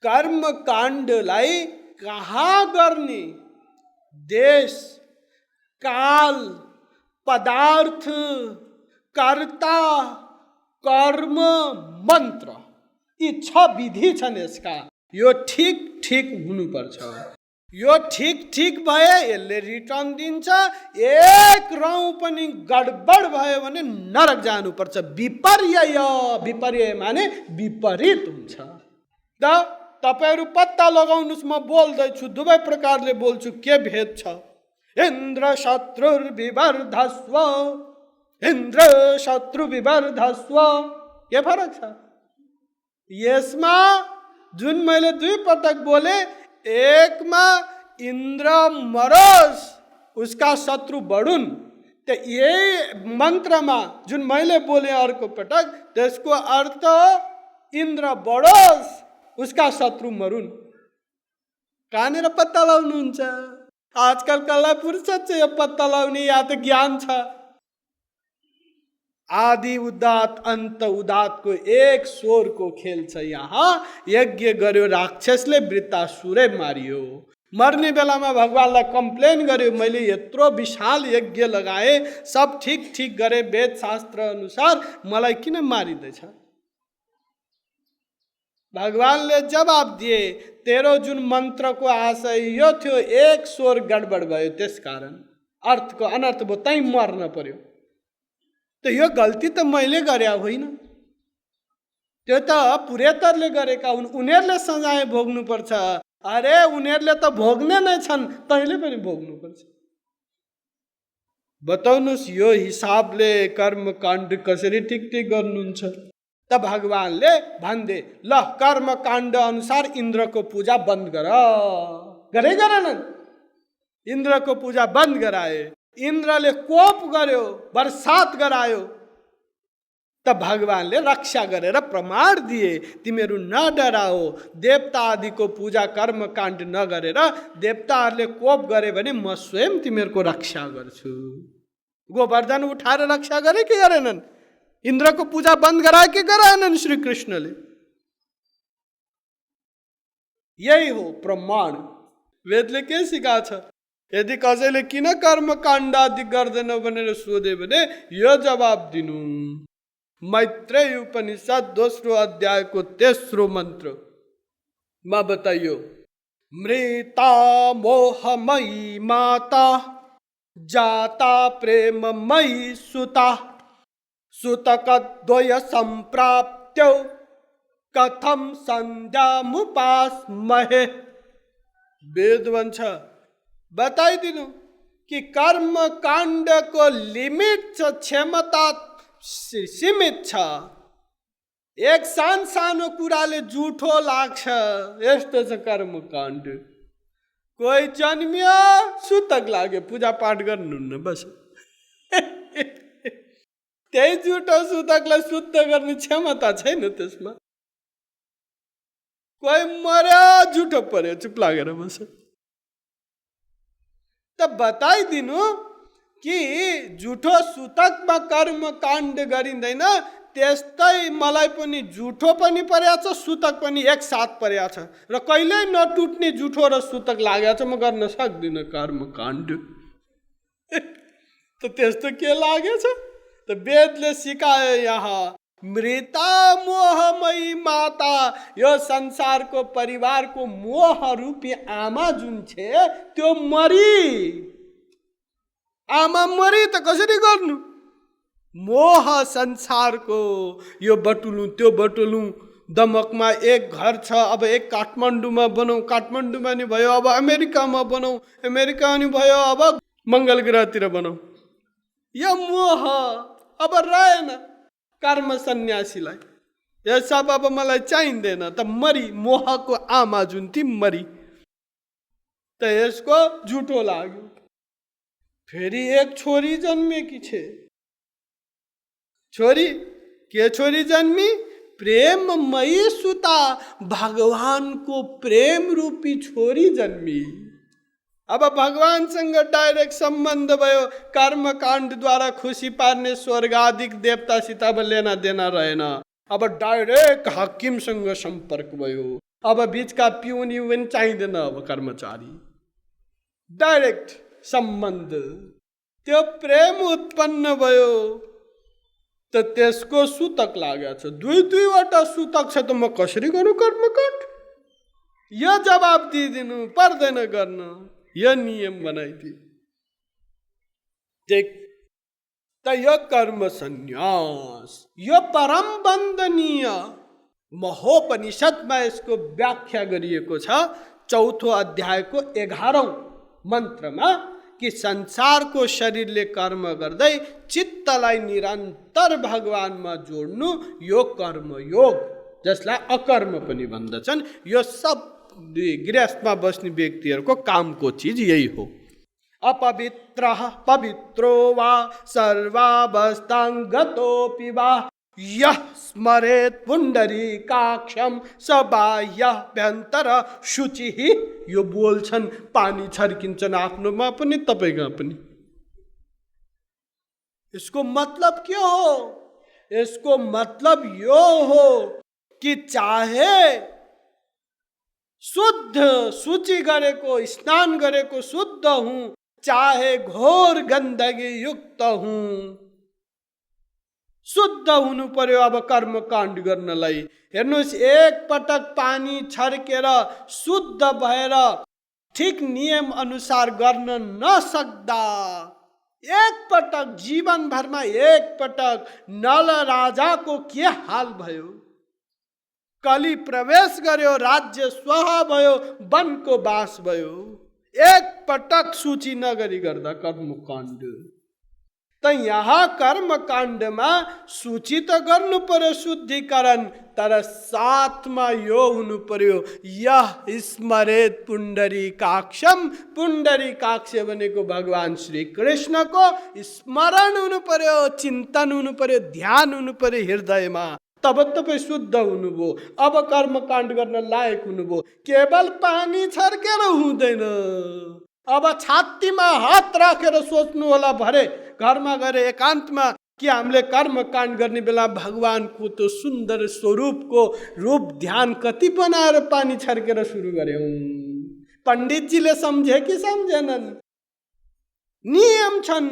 कर्म काण्डलाई कहाँ गर्ने, देश, काल, पदार्थ, कर्ता, कर्म, मन्त्र, यी 6 विधि छन् यसका। यो ठिक ठिक हुनुपर्छ। यो ठिक ठिक भए यसले रिटर्न दिन्छ। एक रौँ पनि गडबड भयो भने नरक जानुपर्छ। विपर्यय, विपर्यय माने विपरीत हुन्छ। तपाईहरु पत्ता लगाउनुस्, म बोल्दैछु दुवै प्रकारले बोल्छु, के भेद छ? इन्द्र शत्रुर्विवर्धस्व, इन्द्र शत्रु विवर्धस्व, के फरक छ? यसमा जुन मैले 2 पटक बोले, एकमा इन्द्र मरोस् उसका शत्रु बढुन्, तो यही मन्त्रमा जुन मैले बोले अर्को पटक, त्यसको अर्थ इन्द्र बढोस् उसका शत्रु मरुन्। कहाँनिर पत्ता लगाउनुहुन्छ? आजकल कसलाई फुर्सद छ यो पत्ता लगाउने, या त ज्ञान छ? आदि उदात अन्त उदात को एक स्वर को खेल छ। यहाँ यज्ञ गर्यो राक्षसले, वृत्तासुरै मारियो। मर्ने बेलामा भगवानलाई कम्प्लेन गर्यो, मैले यत्रो विशाल यज्ञ लगाए, सब ठीक ठीक गरे वेद शास्त्र अनुसार, मलाई किन मारिँदैछ? भगवानले जवाब दिए, तेरो जुन मन्त्रको आशय यो थियो, एक स्वर गडबड भयो, त्यसकारण अर्थको अनर्थ भयो, तै मर्न पर्यो। तो यो गल्ती त मैले गरे होइन, त्यो त पुरेतरले गरेका हुन्, उनीहरूले सजाय भोग्नु पर्छ। अरे उनीहरूले त भोग्ने नै छन्, तैँले पनि भोग्नु पर्छ। बताउनुस् यो हिसाबले कर्म काण्ड कसरी ठीक ठीक गर्नुहुन्छ? त भगवानले भन्दे, ल कर्म काण्ड अनुसार इन्द्रको पूजा बन्द गर। गरे गरेनन्? इन्द्रको पूजा बन्द गराए। इन्द्रले कोप गर्यो, बरसात गरायो। तब भगवानले रक्षा गरेर प्रमाण दिए, तिमीहरू न डराओ। देवता आदिको पूजा कर्म काण्ड नगरेर देवताहरूले कोप गरे भने म स्वयं तिमीहरूको रक्षा गर्छु। गोवर्धन उठाएर रक्षा गरे कि गरेनन्? इन्द्रको पूजा बन्द गराए कि गराएनन् श्री कृष्णले? यही हो प्रमाण। वेदले के सिकाएको छ? यदि कसैले किन कर्म काण्ड आदि गर्दैन भनेर सोधे भने यो जवाब दिनु। मैत्रेय उपनिषद 2 अध्यायको 3रो मन्त्र मा बताइयो, मृता मोहमयी माता जाता प्रेममयी सुता सुतकद्वय सम्प्राप्त्यो कथम संध्यामुपास्महे। वेद भन्छ, बताइदिनु कि कर्म काण्ड को लिमिट छ, क्षमता सीमित छ। एक सानो कुराले झुठो लाग्छ, यस्तो छ कर्म काण्ड। कोही जन्मियो, सुतक लाग्यो, पूजा पाठ गर्नुहुन्न, बस त्यही झुठो सुतकलाई शुद्ध गर्ने क्षमता छैन त्यसमा। कोही मर्यो, झुठो पर्यो, चुप लागेर बस। तब बताइदिनु कि झुठो सुतकमा कर्म काण्ड गरिँदैन, त्यस्तै मलाई पनि झुठो पनि परेको छ, सुतक पनि एक साथ परेको छ, र कहिल्यै नटुट्ने झुठो र सुतक लागेको छ, म गर्न सक्दिनँ कर्म काण्ड। त त्यस्तो के लागेछ? त वेदले सिकायो यहाँ, मृता मोहमयी माता, यो संसारको परिवारको मोह रूपी आमा जुन छे त्यो मरी। आमा मरी त कसरी गर्नु? मोह संसारको, यो बटुलु त्यो बटुलु, दमकमा एक घर छ, अब एक काठमाडौँमा बनाऊ, काठमाडौँमा नि भयो, अब अमेरिकामा बनाऊ, अमेरिका नि भयो, अब मङ्गल ग्रहतिर बनाऊ। यो मोह अब रहेन कर्म सन्यासीलाई, यो सब अब मलाई चाहिँदैन। त मरी, मोहको आमा जुन थी मरी, त यसको झुठो लाग्यो। फेरि एक छोरी जन्मेकी छे। छोरी के छोरी जन्मी? प्रेममयी सुता, भगवान को प्रेम रूपी छोरी जन्मी। अब भगवानसँग डाइरेक्ट सम्बन्ध भयो, कर्म काण्ड द्वारा खुसी पार्ने स्वर्गादिक देवतासित अब लेना देना रहेन। अब डाइरेक्ट हाकिमसँग सम्पर्क भयो, अब बिचका पिउन युन चाहिँदैन। अब कर्मचारी डाइरेक्ट सम्बन्ध, त्यो प्रेम उत्पन्न भयो त त्यसको सूतक लागेको छ। दुईवटा सूतक छ त म कसरी गरौँ कर्मकाण्ड? यो जवाब दिइदिनु पर्दैन गर्न, यो नियम बनाइदिए। देख त यो कर्म संन्यास यो परम वन्दनीय। महोपनिषदमा यसको व्याख्या गरिएको छ चौथो अध्यायको 11औं मन्त्रमा कि संसारको शरीरले कर्म गर्दै चित्तलाई निरन्तर भगवानमा जोड्नु यो कर्मयोग, जसलाई अकर्म पनि भन्दछन्। यो सब गृहस्थमा बस्ने व्यक्तिहरूको कामको चिज यही हो। अपवित्रः पवित्रो वा सर्वावस्थां गतोऽपि वा यः स्मरेत् पुण्डरीकाक्षं स बाह्याभ्यन्तर शुचिः। यो बोल्छन्, पानी छर्किन्छन् आफ्नोमा पनि तपाईमा पनि। इसको मतलब के हो? इसको मतलब यो हो कि चाहे शुद्ध शुचि गरेको, स्नान गरेको शुद्ध हूँ, चाहे घोर गंदगी युक्त हूँ, शुद्ध हुनु पर्यो। अब कर्म काण्ड गर्नलाई हेर्नुस्, एक पटक पानी छर्केर शुद्ध भएर ठीक नियम अनुसार गर्न नसक्दा एक पटक जीवन भरमा एक पटक नल राजाको के हाल भयो? कली प्रवेश गर्यो, राज्य स्वाहा भयो, वनको बास भयो। एक पटक सूची नगरी गर्दा कर्मकाण्ड। त यहाँ कर्मकाण्डमा सूची त गर्नु पर्यो शुद्धिकरण, तर साथमा यो हुनु पर्यो यह स्मरेत पुण्डरीकाक्षम। पुण्डरीकाक्ष भनेको भगवान श्री कृष्णको स्मरण हुनु पर्यो, चिन्तन हुनु पर्यो, ध्यान हुनु पर्यो हृदयमा। तब तपाईँ शुद्ध हुनुभयो। अब कर्मकाण्ड गर्न लायक हुनुभयो। केवल पानी छर्केर हुँदैन। अब छातीमा हात राखेर सोच्नु होला भरे घरमा गएर एकान्तमा कि हामीले कर्मकाण्ड गर्ने बेला भगवानको त्यो सुन्दर स्वरूपको रूप ध्यान कति बनाएर पानी छर्केर सुरु गर्यौं। पण्डितजीले सम्झे कि सम्झेनन्? नियम छन्।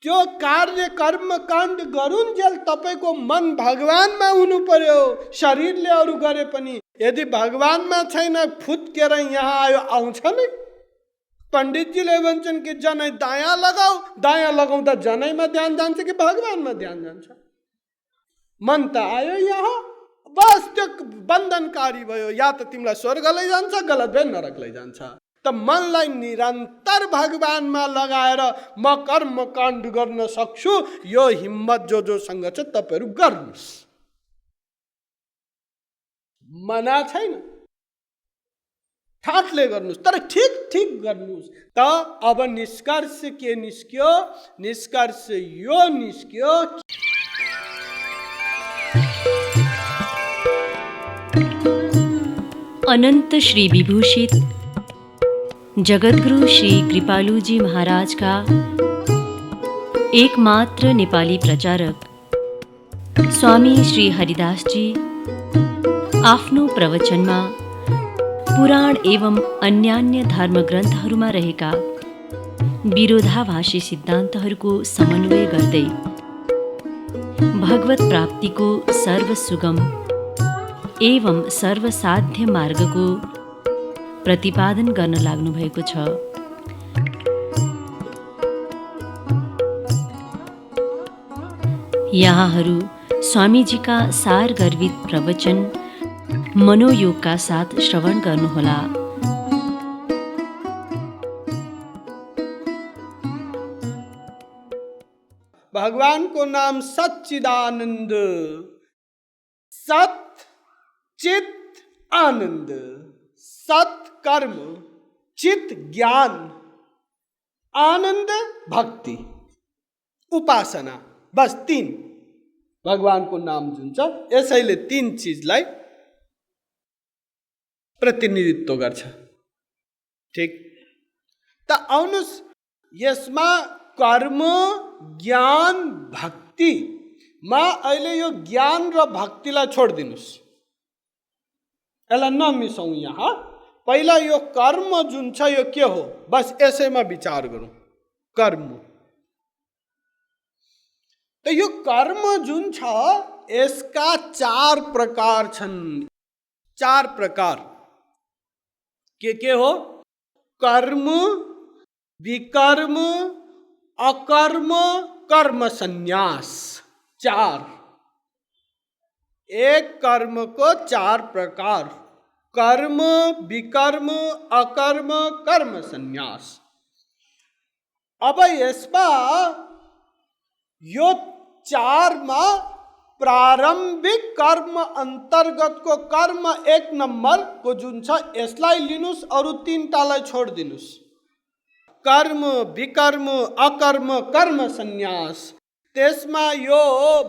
त्यो कार्य कर्मकाण्ड गरुन्जेल तपाईको मन भगवानमा हुनु पर्यो। शरीरले अरु गरे पनि यदि भगवानमा छैन फुत्केर यहाँ आयो, आउँछ नि। पण्डितजीले भन्छन् कि जनै दायाँ लगाऊ, दायाँ लगाउँदा जनैमा ध्यान जान्छ कि भगवानमा ध्यान जान्छ? मन त आयो यहाँ, बस त्यो बन्धनकारी भयो। या त तिमीलाई स्वर्ग लैजान्छ, गलत भयो नरक लैजान्छ। त मनलाई निरन्तर भगवानमा लगाएर म कर्मकाण्ड गर्न सक्छु, यो हिम्मत जोसँग छ तपाईहरु गर्नुस्। मना छैन, ठाटले गर्नुस्, तर ठीक ठीक गर्नुस्। त अब निष्कर्ष के निस्क्यो? निष्कर्ष यो निस्क्यो अनंत श्री विभूषित जगतगुरु श्री कृपालुजी महाराज का एकमात्र नेपाली प्रचारक स्वामी श्री हरिदास जी आफ्नो प्रवचनमा पुराण एवं अन्यान्य धर्मग्रन्थहरूमा रहेका विरोधाभासी सिद्धान्तहरूको समन्वय गर्दै भगवत प्राप्तिको सर्वसुगम एवं सर्वसाध्य मार्गको प्रतिपादन गर्न लाग्नु भएको छ। यहाँहरू स्वामीजीका सार गर्वित प्रवचन मनोयोगका साथ श्रवण गर्नुहोला। भगवान को नाम सच्चिदानंद, सत चित आनंद, सत कर्म, चित ज्ञान, आनंद भक्ति, उपासना, बस तीन भगवान को नाम जुन छ यसैले तीन चीजलाई प्रतिनिधित्व गर्छ। ठीक त आउनुस् यसमा कर्म ज्ञान भक्ति मा अहिले यो ज्ञान र भक्तिलाई छोडिदिनुस्। यसलाई नमिसौँ यहाँ। पहिला यो कर्म जुन छ यो के हो, बस यसैमा विचार गरौँ। कर्म त यो कर्म जुन छ यसका 4 प्रकार छन्। 4 प्रकार के हो? कर्म, विकर्म, अकर्म, कर्म संन्यास। 4। एक कर्म को 4 प्रकार: कर्म, विकर्म, अकर्म, कर्म संन्यास। अब यसमा यो 4 मा प्रारम्भिक कर्म अन्तर्गतको कर्म 1 नम्बरको जुन छ यसलाई लिनुस्, अरु 3 टालाई छोडिदिनुस्। कर्म, विकर्म, अकर्म, कर्म संन्यास। त्यसमा यो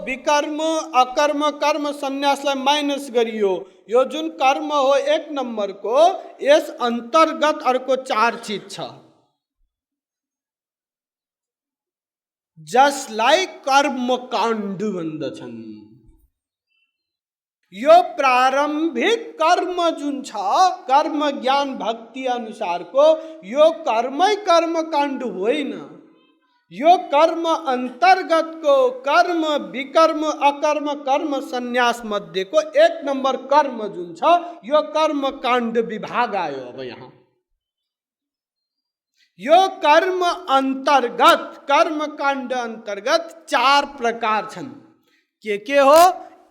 विकर्म, अकर्म, कर्म संन्यासलाई माइनस गरियो। यो जुन कर्म हो 1 नम्बरको, यस अन्तर्गत अर्को 4 चीज छ जसलाई कर्मकाण्ड भन्दछन्। यो प्रारम्भिक कर्म जुन छ कर्म ज्ञान भक्ति अनुसारको, यो कर्मै कर्मकाण्ड होइन। यो कर्म अन्तर्गतको कर्म, विकर्म, अकर्म, कर्म संन्यास मध्येको 1 नम्बर कर्म जुन छ यो कर्मकाण्ड विभाग आयो। अब यहाँ यो कर्म अन्तर्गत, कर्मकाण्ड अन्तर्गत 4 प्रकार छन्। के हो?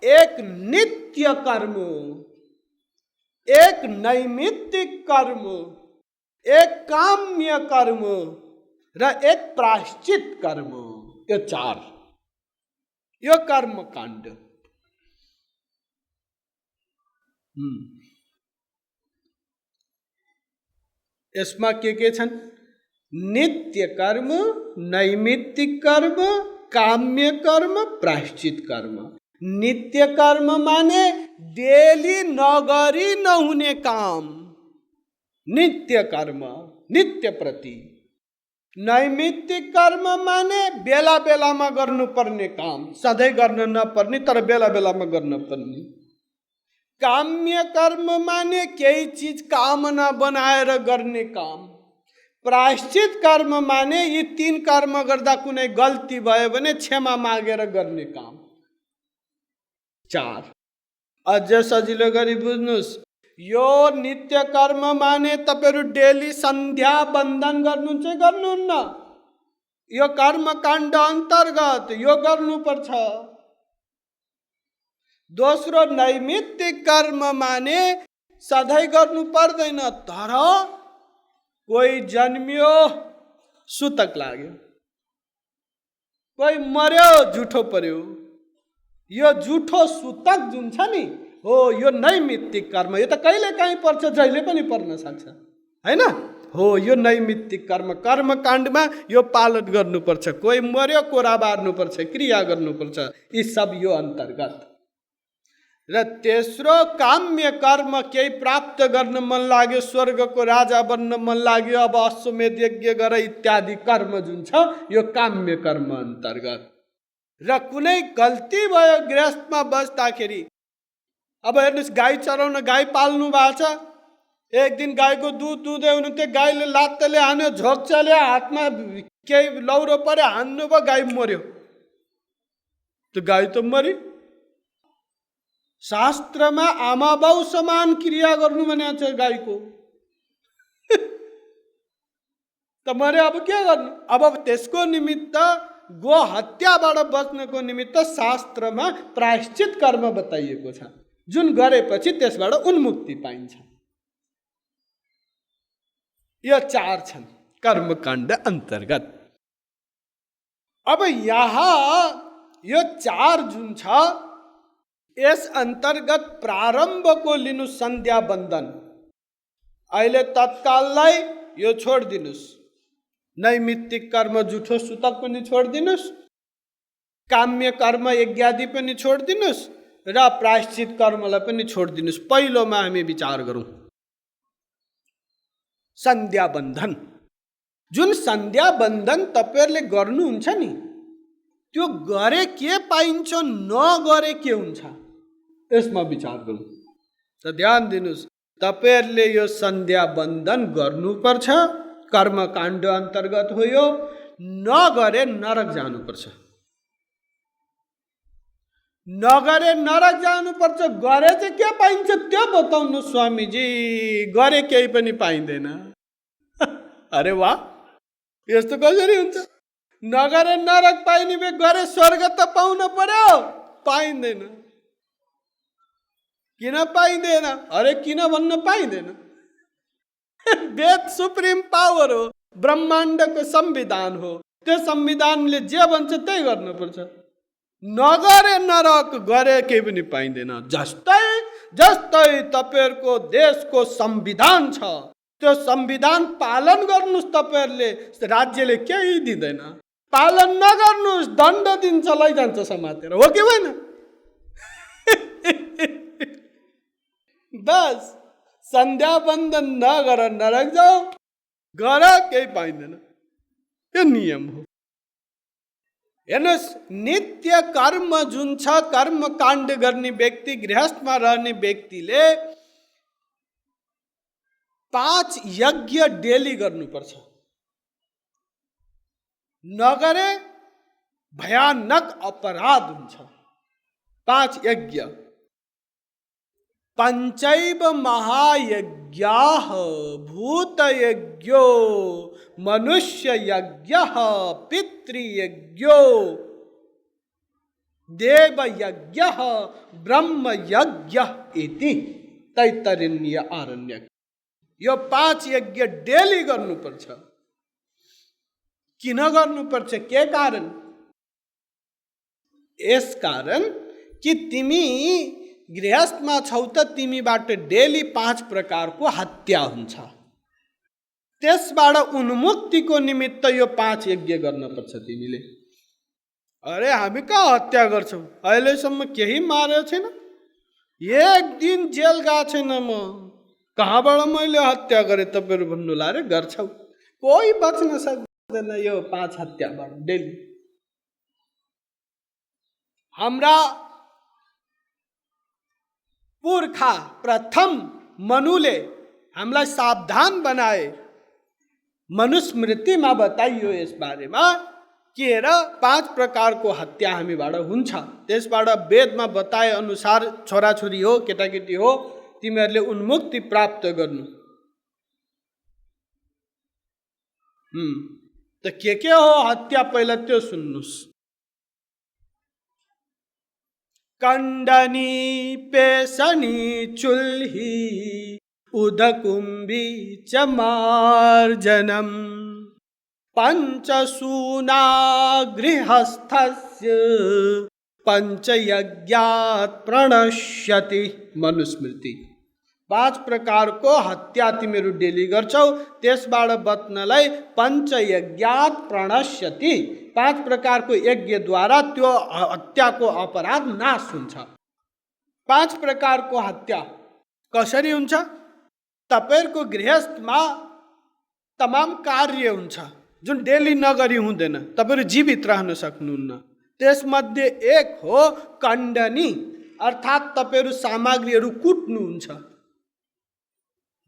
एक नित्य कर्म, एक नैमित्तिक कर्म, एक काम्य कर्म र एक प्रायश्चित कर्म। यो 4 यो कर्मकाण्ड। यसमा के छन्? नित्य कर्म, नैमित्तिक कर्म, काम्य कर्म, प्रायश्चित कर्म। नित्य कर्म माने डेली नगरी नहुने काम, नित्य कर्म, नित्य प्रति। नैमित्तिक कर्म माने बेला बेलामा गर्नुपर्ने काम, सधैँ गर्न नपर्ने तर बेला बेलामा गर्न पर्ने। काम्य कर्म माने केही चीज कामना बनाएर गर्ने काम। प्रायश्चित कर्म माने यी 3 कर्म गर्दा कुनै गल्ती भयो भने क्षमा मागेर गर्ने काम। 4 अझ सजिलो गरी बुझ्नुस्। यो नित्य कर्म माने तपाईहरु डेली सन्ध्या बन्दन गर्नुहुन्छ गर्नुहुन्न? यो कर्मकाण्ड अन्तर्गत यो गर्नुपर्छ। दोस्रो नैमित्तिक कर्म माने सधैँ गर्नु पर्दैन, तर कोही जन्मियो सुतक लाग्यो, कोही मर्यो जुठो पर्यो, यो जुठो सुतक जुन छ नि हो यो नैमित्तिक कर्म। यो त कहिले काहीँ पर्छ, जहिले पनि पर्न सक्छ, हैन? हो यो नैमित्तिक कर्म। कर्मकाण्डमा यो पालन गर्नुपर्छ। कोही मर्यो कोरा बार्नुपर्छ, क्रिया गर्नुपर्छ, यी सब यो अन्तर्गत। र तेस्रो काम्य कर्म, केही प्राप्त गर्न मन लाग्यो, स्वर्गको राजा बन्न मन लाग्यो, अब अश्वमेध यज्ञ गर इत्यादि कर्म जुन छ यो काम्य कर्म अन्तर्गत। र कुनै गल्ती भयो गृहस्थमा बस्दाखेरि, अब हेर्नुस् गाई चराउन गाई पाल्नु भएको छ, एक दिन गाईको दुध दुहुँदै हुनुहुन्थ्यो, गाईले लात्तले हान्यो, झोक चल्यो, हातमा केही लौरो पर्यो, हान्नु भयो, गाई मर्यो। त्यो गाई त मरि। शास्त्रमा आमा बाउ समान क्रिया गर्नु भनेको छ गाईको। त मर्यो, अब के गर्नु? अब त्यसको निमित्त गो हत्याबाट बच्नको निमित्त शास्त्रमा प्रायश्चित कर्म बताइएको छ, जुन गरेपछि त्यसबाट उन्मुक्ति पाइन्छ। यो 4 छन् कर्मकाण्ड अन्तर्गत। अब यहाँ यो 4 जुन छ यस अन्तर्गत प्रारम्भको लिनु सन्ध्या बन्दन। अहिले तत्काललाई यो छोडिदिनुस्। नैमित्तिक कर्म जुठो सुतक पनि छोडिदिनुस्, काम्य कर्म यज्ञादि पनि छोडिदिनुस् र प्रायश्चित कर्मलाई पनि छोडिदिनुस्। पहिलोमा हामी विचार गरौँ सन्ध्या बन्धन। जुन सन्ध्या बन्धन तपाईहरुले गर्नुहुन्छ नि, त्यो गरे के पाइन्छ, नगरे के हुन्छ, यसमा विचार गरौँ। त ध्यान दिनुहोस्, तपाईहरुले यो सन्ध्या बन्दन गर्नुपर्छ। कर्मकाण्ड अन्तर्गत हो यो। नगरे नरक जानुपर्छ। नगरे नरक जानुपर्छ। गरे चाहिँ के पाइन्छ त्यो बताउनु स्वामीजी। गरे केही पनि पाइँदैन। अरे वाह, यस्तो कसरी हुन्छ? नगरे नरक पाइने भए गरे स्वर्ग त पाउन पर्यो, पाइँदैन। किन पाइँदैन? अरे किन भन्न पाइँदैन? वेद सुप्रिम पावर हो, ब्रह्माण्डको संविधान हो। त्यो संविधानले जे भन्छ त्यही गर्नुपर्छ। नगरे नरक, गरे केही पनि पाइँदैन। जस्तै जस्तै तपाईहरुको देशको संविधान छ, त्यो संविधान पालन गर्नुस्। तपाईहरुले राज्यले केही दिँदैन, पालन नगर्नुस् दण्ड दिन्छ, लैजान्छ समातेर। हो कि होइन? बस सन्ध्या बन्दन नगर नरक जाऊ, गर केही पाइँदैन। यो नियम हो। हेर्नुहोस्, नित्य कर्म जुन छ, कर्म काण्ड गर्ने व्यक्ति, गृहस्थमा रहने व्यक्तिले 5 यज्ञ डेली गर्नुपर्छ। नगरे भयानक अपराध हुन्छ। 5 यज्ञ। पंचैव महायज्ञाः भूतयज्ञो मनुष्य यज्ञः पितृयज्ञो देवयज्ञः ब्रह्मयज्ञः इति तैत्तरीय आरण्यक। यो 5 यज्ञ डेली गर्नुपर्छ। किन गर्नुपर्छ? के कारण? यस कारण कि तिमी गृहस्थमा छौ त तिमीबाट डेली 5 प्रकारको हत्या हुन्छ। त्यसबाट उन्मुक्तिको निमित्त यो 5 यज्ञ गर्नुपर्छ तिमीले। अरे हामी कहाँ हत्या गर्छौं? अहिलेसम्म केही मारेको छैन, एक दिन जेल गएको छैन म। कहाँबाट मैले हत्या गरे तपाईहरु भन्नुला रे? गर्छौ। कोही बच्न सक्दैन यो 5 हत्याबाट डेली। हाम्रा पुर्खा प्रथम मनुले हामीलाई सावधान बनाए। मनुस्मृतिमा बताइयो यस बारेमा कि हेर 5 प्रकारको हत्या हामीबाट हुन्छ। त्यसबाट वेदमा बताए अनुसार छोराछोरी हो केटाकेटी हो तिमीहरूले उन्मुक्ति प्राप्त गर्नु। त के हो हत्या पहिला त्यो सुन्नुस्। कंडनी पेशनी चुल्ही उदकुंभी च मार्जनम पंचसूना गृहस्थस्य पंचयज्ञात् प्रणश्यति। मनुस्मृति। 5 प्रकारको हत्या तिमीहरू डेली गर्छौ, त्यसबाट बच्नलाई पंचयज्ञात् प्रणश्यति। 5 प्रकारको यज्ञद्वारा त्यो हत्याको अपराध नाश हुन्छ। 5 प्रकारको हत्या कसरी हुन्छ? तपाईहरुको गृहस्थमा तमाम कार्य हुन्छ जुन डेली नगरी हुँदैन, तपाईहरु जीवित रहन सक्नुहुन्न। त्यसमध्ये एक हो कंडनी, अर्थात तपाईहरु सामग्रीहरू कुट्नुहुन्छ।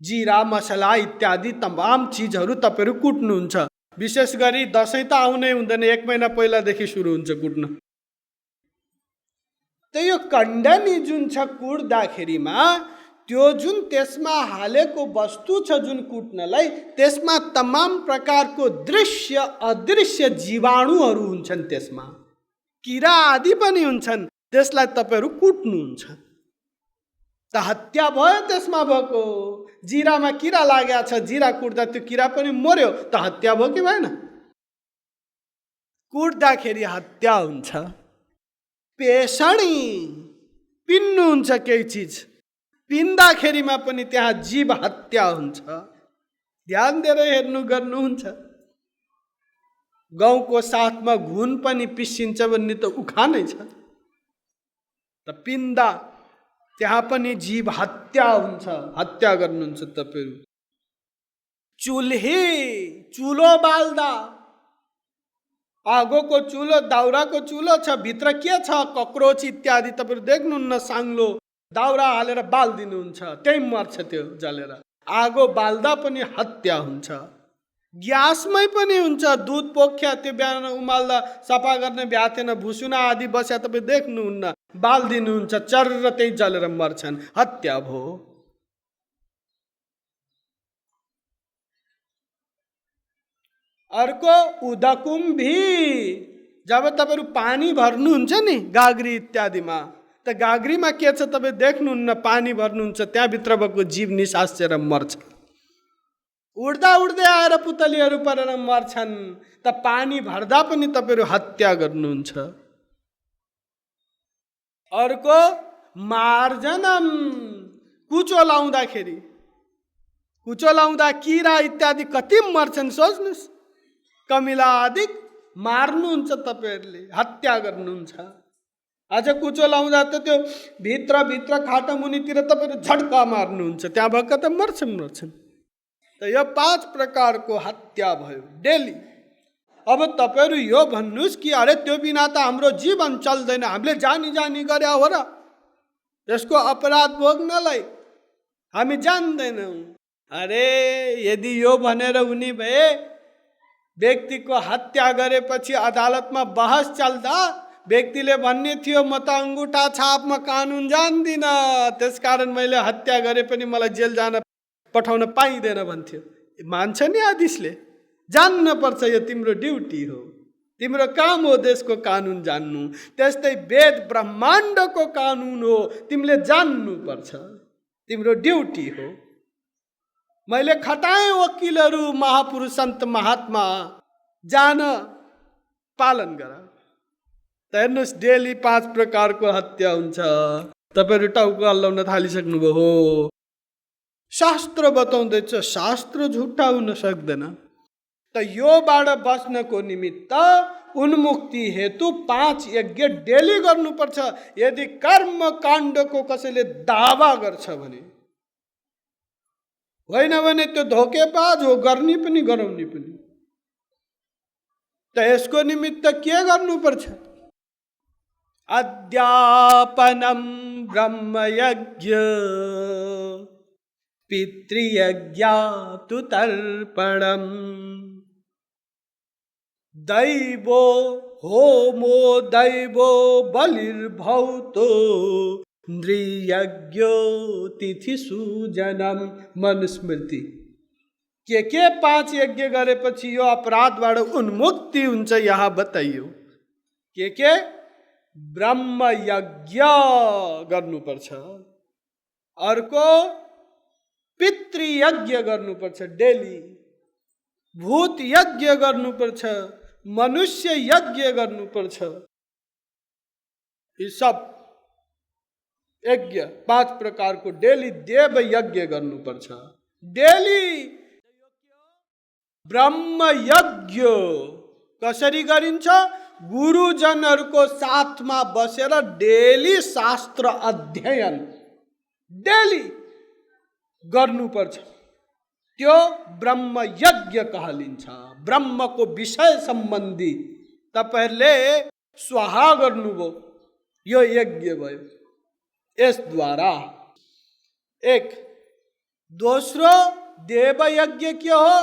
जीरा मसला इत्यादि तमाम चीजहरू तपाईहरु कुट्नुहुन्छ। विशेष गरी दशैं त आउनै हुँदैन, 1 महिना पहिलादेखि सुरु हुन्छ कुट्न। त यो कंडनी जुन छ कुट्दाखेरिमा त्यो जुन त्यसमा हालेको वस्तु छ जुन कुट्नलाई, त्यसमा तमाम प्रकारको दृश्य अदृश्य जीवाणुहरू हुन्छन्। त्यसमा किरा आदि पनि हुन्छन्। त्यसलाई तपाईहरु कुट्नुहुन्छ त हत्या भयो। त्यसमा भएको जीरामा किरा लागेको छ, जीरा कुट्दा त्यो किरा पनि मर्यो त हत्या भयो कि भएन? कुट्दाखेरि हत्या हुन्छ। पेषणी पिन्नुहुन्छ केही चीज, पिन्दाखेरिमा पनि त्यहाँ जीव हत्या हुन्छ। ध्यान दिएर हेर्नु गर्नुहुन्छ। गाउँको साथमा घुन पनि पिसिन्छ भन्ने त उखानै छ। त पिन्दा त्यहाँ पनि जीव हत्या हुन्छ, हत्या गर्नुहुन्छ तपाईहरु। चुल्ही, चुलो बाल्दा, आगोको चुलो, दाउराको चुलो छ, भित्र के छ? कक्रोच इत्यादि तपाईहरु देख्नुहुन्न, साङ्लो दाउरा हालेर बाल्दिनुहुन्छ, त्यही मर्छ त्यो जलेर। आगो बाल्दा पनि हत्या हुन्छ। ग्यासमै पनि हुन्छ, दुध पोख्या त्यो बिहान उमाल्दा सफा गर्ने भ्याथेन, भुसुना आदि बस्या तपाईँ देख्नुहुन्न, बाल्दिनुहुन्छ, चर्र त्यही जलेर मर्छन्, हत्या भयो। अर्को उदकुम्भी, जब तपाईँहरू पानी भर्नुहुन्छ नि गाग्री इत्यादिमा, त गाग्रीमा के छ तपाईँ देख्नुहुन्न, पानी भर्नुहुन्छ, त्यहाँभित्र भएको जीव निसासेर मर्छ। उड्दा उड्दै आएर पुतलीहरू परेर मर्छन्, त पानी भर्दा पनि तपाईँहरू हत्या गर्नुहुन्छ। अर्को मार्जनम, कुचो लाउँदाखेरि, कुचो लाउँदा किरा इत्यादि कति मर्छन् सोच्नुहोस्। कमिला आदि मार्नुहुन्छ तपाईँहरूले, हत्या गर्नुहुन्छ। अझ कुचो लाउँदा त त्यो भित्र खाटा मुनितिर तपाईँहरू झड्का मार्नुहुन्छ, त्यहाँ भएका त मर्छन्। त यो 5 प्रकारको हत्या भयो डेली। अब तपाईँहरू यो भन्नुहोस् कि अरे त्यो बिना त हाम्रो जीवन चल्दैन, हामीले जानी गरे हो र यसको अपराध भोग्नलाई हामी जान्दैनौँ। अरे यदि यो भनेर हुने भए व्यक्तिको हत्या गरेपछि अदालतमा बहस चल्दा व्यक्तिले भन्ने थियो म त अङ्गुठा छापमा कानुन जान्दिनँ, त्यसकारण मैले हत्या गरे पनि मलाई जेल जान पठाउन पाइँदैन भन्थ्यो। मान्छ नि आदेशले, जान्न पर्छ, यो तिम्रो ड्युटी हो, तिम्रो काम हो देशको कानुन जान्नु। त्यस्तै वेद ब्रह्माण्डको कानुन हो, तिमीले जान्नु पर्छ, तिम्रो ड्युटी हो। मैले खटाएँ वकिलहरू, महापुरुष सन्त महात्मा, जान पालन गर। त हेर्नुहोस् डेली 5 प्रकारको हत्या हुन्छ। तपाईँहरू टाउको हल्लाउन थालिसक्नुभयो हो। शास्त्र बताउँदैछ, शास्त्र झुट्टा हुन सक्दैन। त योबाट बच्नको निमित्त उन्मुक्ति हेतु 5 यज्ञ डेली गर्नुपर्छ। यदि कर्म काण्डको कसैले दावा गर्छ भने, होइन भने त्यो धोकेबाज हो, गर्ने पनि गराउने पनि। त यसको निमित्त के गर्नुपर्छ? अध्यापनम ब्रह्मयज्ञ पितृयज्ञातु तर्पणम दैवो होमो दैवो बलिर्भौतो नृयज्ञो तिथि सुजनम मनुस्मृति। के 5 यज्ञ गरेपछि यो अपराधबाट उन्मुक्ति हुन्छ यहाँ बताइयो। के ब्रह्म यज्ञ गर्नुपर्छ, अर्को पितृयज्ञ गर्नुपर्छ डेली, भूत यज्ञ गर्नुपर्छ, मनुष्य यज्ञ गर्नुपर्छ। यी सब यज्ञ 5 प्रकारको डेली देव यज्ञ गर्नुपर्छ डेली। ब्रह्म यज्ञ कसरी गरिन्छ? गुरुजनहरूको साथमा बसेर डेली शास्त्र अध्ययन डेली गर्नुपर्छ। त्यो ब्रह्म यज्ञ कहलिन्छ। ब्रह्मको विषय सम्बन्धी तपाईहरुले स्वाहा गर्नुभयो, यो यज्ञ भयो। यसद्वारा एक। दोस्रो देव यज्ञ के हो?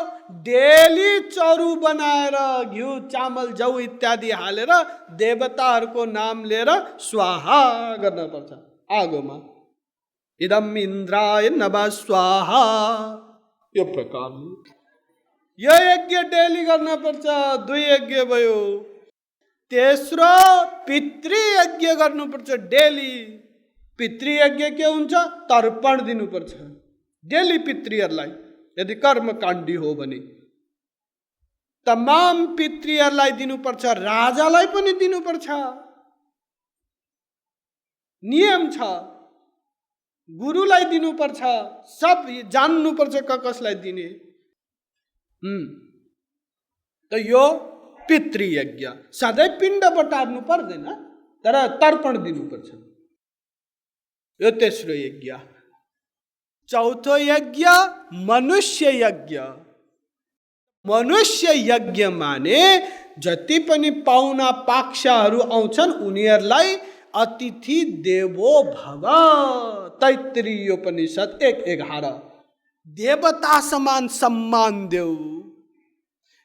डेली चरु बनाएर घिउ चामल जौ इत्यादि हालेर देवताहरूको नाम लिएर स्वाहा गर्न पर्छ आगोमा। इदम इन्द्राय नमः स्वाहा, यो प्रकारले यो यज्ञ डेली गर्न पर्छ। 2 यज्ञ भयो। तेस्रो पितृयज्ञ गर्नुपर्छ डेली। पितृयज्ञ के हुन्छ? तर्पण दिनुपर्छ डेली पितृहरूलाई। यदि कर्मकाण्डी हो भने तमाम पितृहरूलाई दिनुपर्छ, राजालाई पनि दिनुपर्छ, नियम छ। गुरुलाई दिनुपर्छ, सब जान्नुपर्छ कसलाई दिने। त यो पितृयज्ञ। सधैँ पिण्ड बटार्नु पर्दैन, तर तर्पण दिनुपर्छ। यो तेस्रो यज्ञ। चौथो यज्ञ मनुष्य यज्ञ। मनुष्य यज्ञ माने जति पनि पाहुना पाक्षाहरू आउँछन् उनीहरूलाई अतिथि देवो भव। तैत्तिरीयोपनिषद 1:11। देवता समान सम्मान देऊ।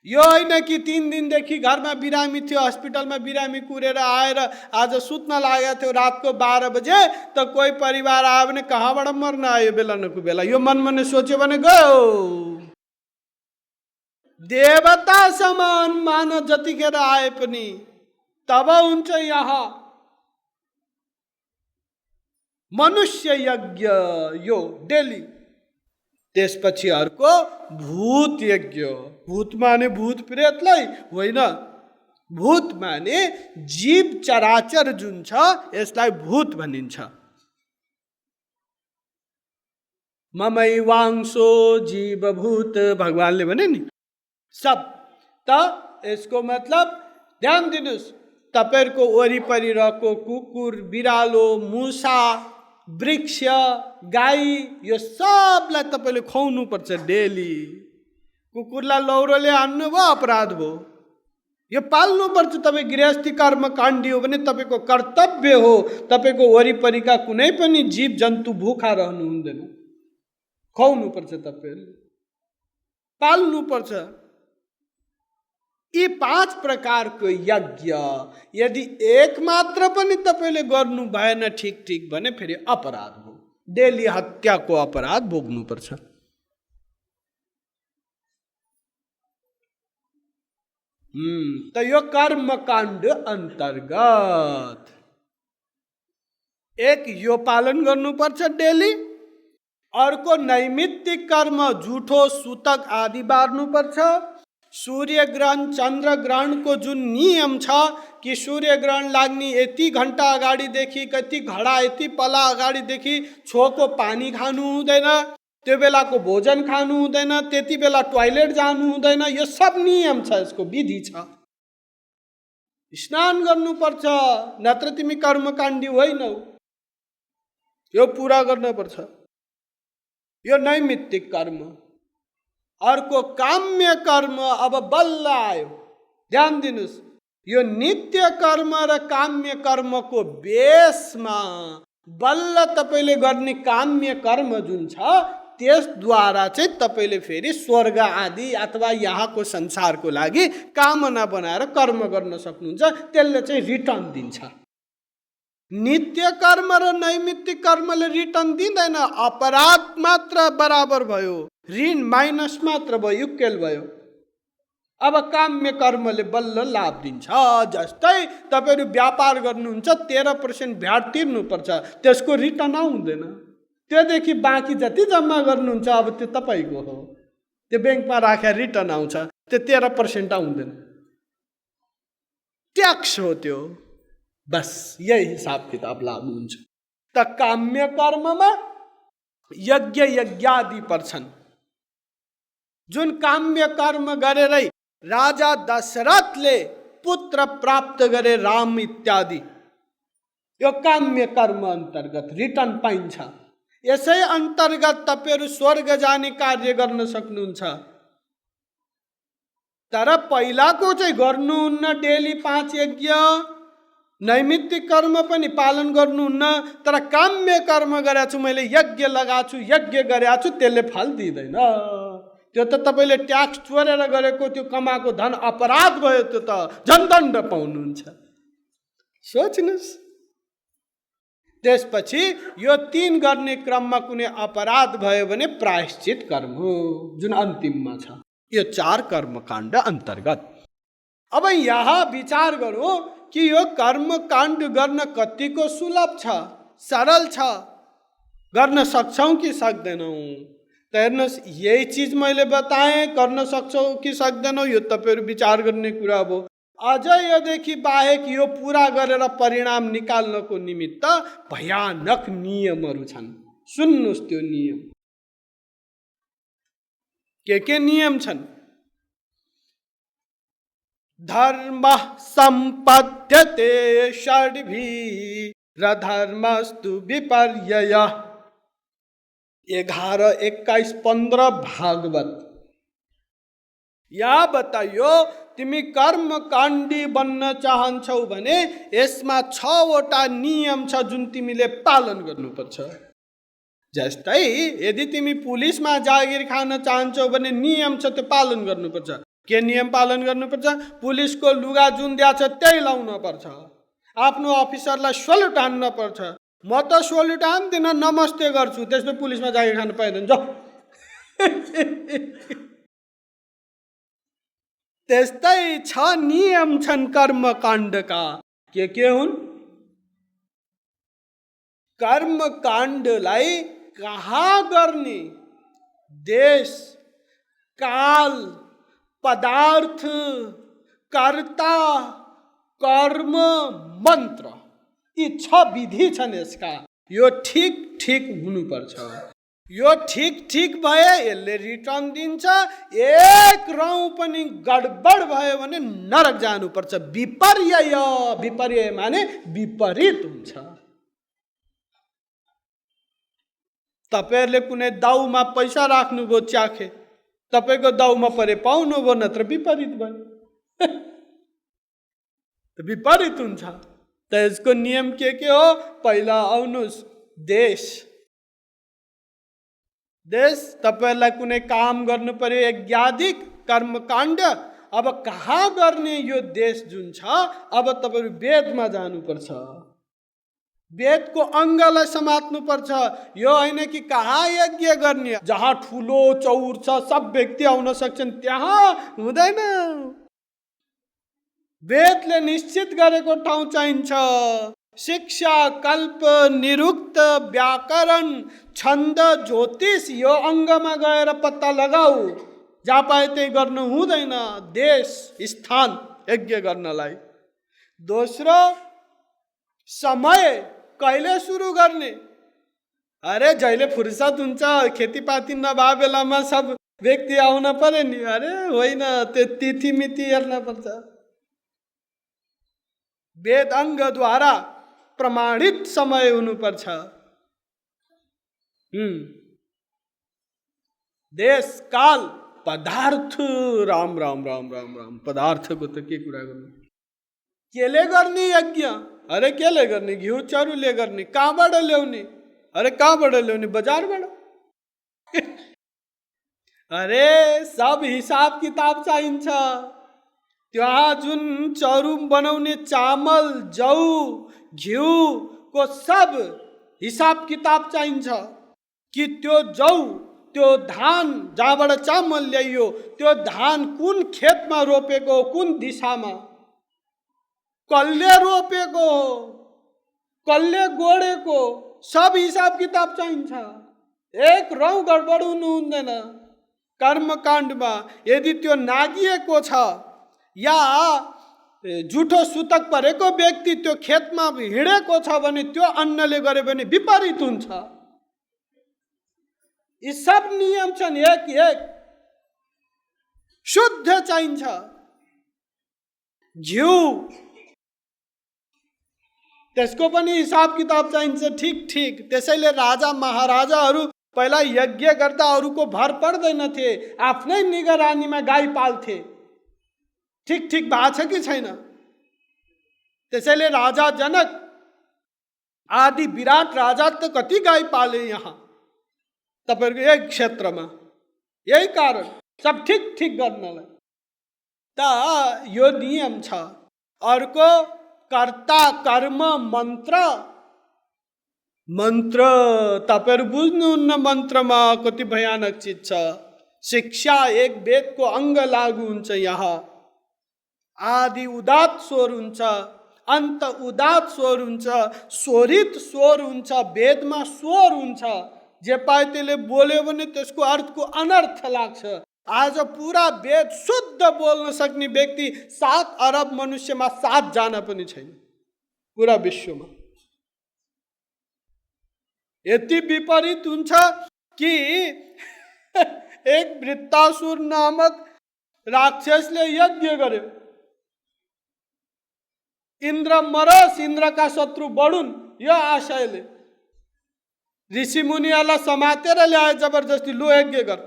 यो होइन कि 3 दिनदेखि घरमा बिरामी थियो, हस्पिटलमा बिरामी कुरेर आएर आज सुत्न लागेको थियो रातको 12 बजे, त कोही परिवार आयो भने कहाँबाट मर्न आयो बेला नको बेला, यो मनमा नै सोच्यो भने गयो। देवता समान मान जतिखेर आए पनि तब हुन्छ यहाँ मनुष्य यज्ञ यो डेली। त्यसपछि अर्को भूत यज्ञ। भूत माने भूत प्रेतलाई होइन, भूत माने जीव चराचर जुन छ यसलाई भूत भनिन्छ। ममैवांशो जीवभूत भगवानले भने नि सब। त यसको मतलब ध्यान दिनुस्, तपाईहरुको वरिपरि रहेको कुकुर, बिरालो, मुसा, वृक्ष, गाई यो सबलाई तपाईले खुवाउनु पर्छ डेली। कुकुरलाई लौरोले हान्नु भयो अपराध भयो, यो पाल्नु पर्छ। तपाईँ गृहस्थी कर्मकाण्डी हो भने तपाईको कर्तव्य हो। तपाईको वरिपरिका कुनै पनि जीव जन्तु भूखा रहनु हुँदैन, खुवाउनु पर्छ, तपाईले पाल्नु पर्छ। यी 5 प्रकारको यज्ञ यदि एक मात्र पनि तपाईले गर्नु भएन ठीक भने फेरि अपराध हो। डेली हत्याको अपराध भोग्नु पर्छ। त यो कर्मकाण्ड अन्तर्गत एक यो पालन गर्नुपर्छ डेली। अर्को नैमित्तिक कर्म, झुठो सूतक आदि बार्नुपर्छ। सूर्य ग्रहण चन्द्र ग्रहणको जुन नियम छ कि सूर्य ग्रहण लाग्ने यति घण्टा अगाडिदेखि, कति घडा यति पला अगाडिदेखि छोको पानी खानु हुँदैन, त्यो बेलाको भोजन खानु हुँदैन, त्यति बेला टोयलेट जानु हुँदैन। यो सब नियम छ, यसको विधि छ। स्नान गर्नुपर्छ, नत्र तिमी कर्मकाण्डी होइनौ। यो पुरा गर्नुपर्छ। यो नैमित्तिक कर्म। अर्को काम्य कर्म अब बल्ल आयो। ध्यान दिनुस्, यो नित्य कर्म र काम्य कर्मको बेसमा बल्ल तपाईले गर्ने काम्य कर्म जुन छ त्यसद्वारा चाहिँ तपाईले फेरि स्वर्ग आदि अथवा यहाँको संसारको लागि कामना बनाएर कर्म गर्न सक्नुहुन्छ। त्यसले चाहिँ रिटर्न दिन्छ। नित्य कर्म र नैमित्तिक कर्मले रिटर्न दिँदैन, अपराध मात्र बराबर भयो, ऋण माइनस मात्र भयो, युक्केल भयो। अब काम्य कर्मले बल्ल लाभ दिन्छ। जस्तै तपाईहरु व्यापार गर्नुहुन्छ, 13% भ्याट तिर्नुपर्छ, त्यसको रिटर्न आउँदैन। त्योदेखि बाँकी जति जम्मा गर्नुहुन्छ अब त्यो तपाईको हो, त्यो ब्याङ्कमा राखेर रिटर्न आउँछ, त्यो 13% आउँदैन, ट्याक्स हो त्यो। बस यही हिसाब किताब लागू हुन्छ। त काम्य कर्ममा यज्ञ यज्ञादि पर्छन्। जुन काम्य कर्म गरेरै राजा दशरथले पुत्र प्राप्त गरे राम इत्यादि, यो काम्य कर्म अन्तर्गत रिटर्न पाइन्छ। यसै अन्तर्गत तपाईहरु स्वर्ग जाने कार्य गर्न सक्नुहुन्छ। तर पहिलाको चाहिँ गर्नुहुन्न डेली 5 यज्ञ, नैमित्तिक कर्म पनि पालन गर्नुहुन्न। तर काम्य कर्म गरेछु, मैले यज्ञ लगाछु, यज्ञ गरेछु, त्यसले फल दिँदैन। त्यो त तपाईले ट्याक्स चोरेर गरेको त्यो कमाएको धन अपराध भयो, त्यो त झन्डण्ड पाउनुहुन्छ। सोच्नुस्। त्यसपछि यो 3 गर्ने क्रममा कुनै अपराध भयो भने प्रायश्चित कर्म हो जुन अन्तिममा छ। यो 4 कर्मकाण्ड अन्तर्गत। अब यहाँ विचार गरौँ कि यो कर्मकाण्ड गर्न कतिको सुलभ छ, सरल छ, गर्न सक्छौं कि सक्दैनौं। त हेर्नुस्, यही चीज मैले बताएँ, गर्न सक्छौं कि सक्दैनौं यो तपाईहरु विचार गर्ने कुरा हो। अझ योदेखि बाहेक यो पूरा गरेर परिणाम निकाल्नको निमित्त भयानक नियमहरू छन्। सुन्नुस् त्यो नियम के नियम छन्। धर्म सम्पद्यते षड्भिः र धर्मस्तु विपर्ययः। 11, 21, 15 भागवत। या बताइयो तिमी कर्मकाण्डी बन्न चाहन्छौ भने यसमा 6वटा नियम छ जुन तिमीले पालन गर्नुपर्छ। जस्तै यदि तिमी पुलिसमा जागिर खान चाहन्छौ भने नियम छ त्यो पालन गर्नुपर्छ। के नियम पालन गर्नुपर्छ? पुलिसको लुगा जुन दिया छ त्यही लाउन पर्छ। आफ्नो अफिसरलाई सल्युट हान्न पर्छ। म त सल्युट हान्दिन, नमस्ते गर्छु, त्यसले पुलिसमा जागिर खान पाइँदैन जाऊ। त्यस्तै 6 नियम छन् कर्मकाण्डका। के हुन्? कर्मकाण्डलाई कहाँ गर्ने, देश, काल, पदार्थ, कर्ता, कर्म, मन्त्र, यी 6 विधि छन् यसका। यो ठीक हुनुपर्छ। यो ठीक भए यसले रिटर्न दिन्छ। एक रौँ पनि गडबड भयो भने नरक जानुपर्छ। विपर्य माने विपरीत हुन्छ। तपाईहरुले कुनै दाउमा पैसा राख्नुभयो, च्याखे, तपाईको दाउमा परे पाउनुभयो, नत्र विपरीत भयो। विपरीत हुन्छ। त यसको नियम के हो? पहिला आउनुस् देश तपाईहरुलाई कुनै काम गर्नु पर्यो, यज्ञादिक कर्मकाण्ड। अब कहाँ गर्ने यो देश जुन छ? अब तपाईहरु वेदमा जानुपर्छ। वेदको अङ्गलाई समात्नु पर्छ। यो होइन कि कहाँ यज्ञ गर्ने, जहाँ ठुलो चौर छ सब व्यक्ति आउन सक्छन् त्यहाँ हुँदैन। वेदले निश्चित गरेको ठाउँ चाहिन्छ। शिक्षा, कल्प, निरुक्त, व्याकरण, छन्द, ज्योतिष, यो अङ्गमा गएर पत्ता लगाऊ। जहाँ पाए त्यही गर्नु हुँदैन। देश, स्थान यज्ञ गर्नलाई। दोस्रो, समय, कहिले सुरु गर्ने? अरे जहिले फुर्सद हुन्छ, खेतीपाती नभए बेलामा सब व्यक्ति आउन पर्यो नि। अरे होइन, त्यो तिथि मिति हेर्न पर्छ। वेद अङ्गद्वारा प्रमाणित समय हुनुपर्छ। देश, काल, पदार्थ, राम पदार्थको त के कुरा गर्नु? केले गर्ने यज्ञ? अरे केले गर्ने? घिउ चरुले गर्ने। कहाँबाट ल्याउने? अरे कहाँबाट ल्याउने? बजारबाट। अरे सब हिसाब किताब चाहिन्छ। त्यहाँ जुन चरु बनाउने चामल, जौ, घिउ को सब हिसाब किताब चाहिन्छ कि त्यो जौ, त्यो धान जहाँबाट चामल ल्याइयो, त्यो धान कुन खेतमा रोपेको, कुन दिशामा, कसले रोपेको हो, कसले गोडेको, सब हिसाब किताब चाहिन्छ। एक रौँ गडबड हुनु हुँदैन। कर्मकाण्डमा यदि त्यो नागिएको छ या झुठो सुतक परेको व्यक्ति त्यो खेतमा हिँडेको छ भने त्यो अन्नले गर्यो भने विपरीत हुन्छ। यी सब नियम छन्। एक शुद्ध चाहिन्छ। घिउ, त्यसको पनि हिसाब किताब चाहिन्छ। ठीक। त्यसैले राजा महाराजाहरू पहिला यज्ञ गर्दा अरूको भर पर्दैन थिए, आफ्नै निगरानीमा गाई पाल्थे। ठीक भएको छ कि छैन? त्यसैले राजा जनक आदि विराट राजा त कति गाई पाले यहाँ तपाईहरुको यही क्षेत्रमा। यही कारण सब ठीक गर्नलाई त यो नियम छ। अर्को, कर्ता, कर्म, मन्त्र तपाईहरु बुझ्नुहुन्न। मन्त्रमा कति भयानक चिज छ। शिक्षा, एक वेदको अङ्ग लागू हुन्छ। यहाँ आदि उदात्त स्वर हुन्छ, अन्त उदात्त स्वर हुन्छ, स्वरित स्वर हुन्छ। वेदमा स्वर हुन्छ। जे पाए त्यसले बोल्यो भने त्यसको अर्थको अनर्थ लाग्छ। आज पूरा वेद शुद्ध बोल्न सक्ने व्यक्ति 7 अरब मनुष्यमा 7 जना पनि छैन पूरा विश्वमा। यति विपरीत हुन्छ कि एक वृत्तासुर नामक राक्षसले यज्ञ गर्यो। इन्द्र मरोस्, इन्द्रका शत्रु बढुन्, यो आशयले ऋषि मुनिहरूलाई समातेर ल्याए जबरजस्ती, लु यज्ञ गर।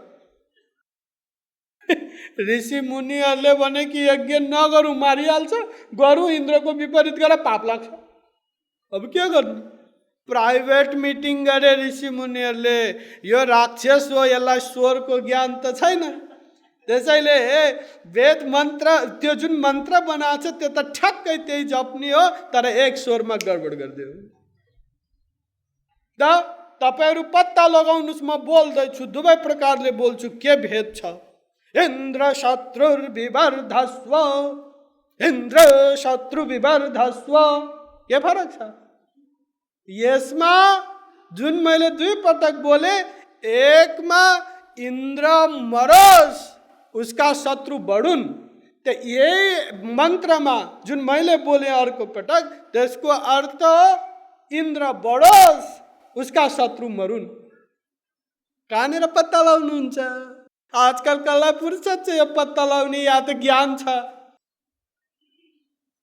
ऋषि मुनिहरूले भने कि यज्ञ नगरौँ मारिहाल्छ, गरौँ इन्द्रको विपरीत गरेर पाप लाग्छ। अब के गर्नु? प्राइभेट मिटिङ गरे ऋषि मुनिहरूले, यो राक्षस हो, यसलाई स्वरको ज्ञान त छैन, त्यसैले वेद मन्त्र त्यो जुन मन्त्र बनाएको छ त्यो त ठ्याक्कै त्यही जप्ने हो, तर एक स्वरमा गडबड गरिदियो। तपाईहरू पत्ता लगाउनुहोस्, म बोल्दैछु, दुवै प्रकारले बोल्छु, के भेद छ? इन्द्र शत्रुर्विवर्धस्व, इन्द्र शत्रु विवर्धस्व, के फरक छ? यसमा जुन मैले दुई पटक बोले, एकमा इन्द्र मरोस् उसका शत्रु बढुन्, तो यही मन्त्रमा जुन मैले बोले अर्को पटक, त्यसको अर्थ इन्द्र बढोस् उसका शत्रु मरुन्। कहाँनिर पत्ता लगाउनुहुन्छ? आजकल कसलाई फुर्सद छ यो पत्ता लगाउने? या त ज्ञान छ।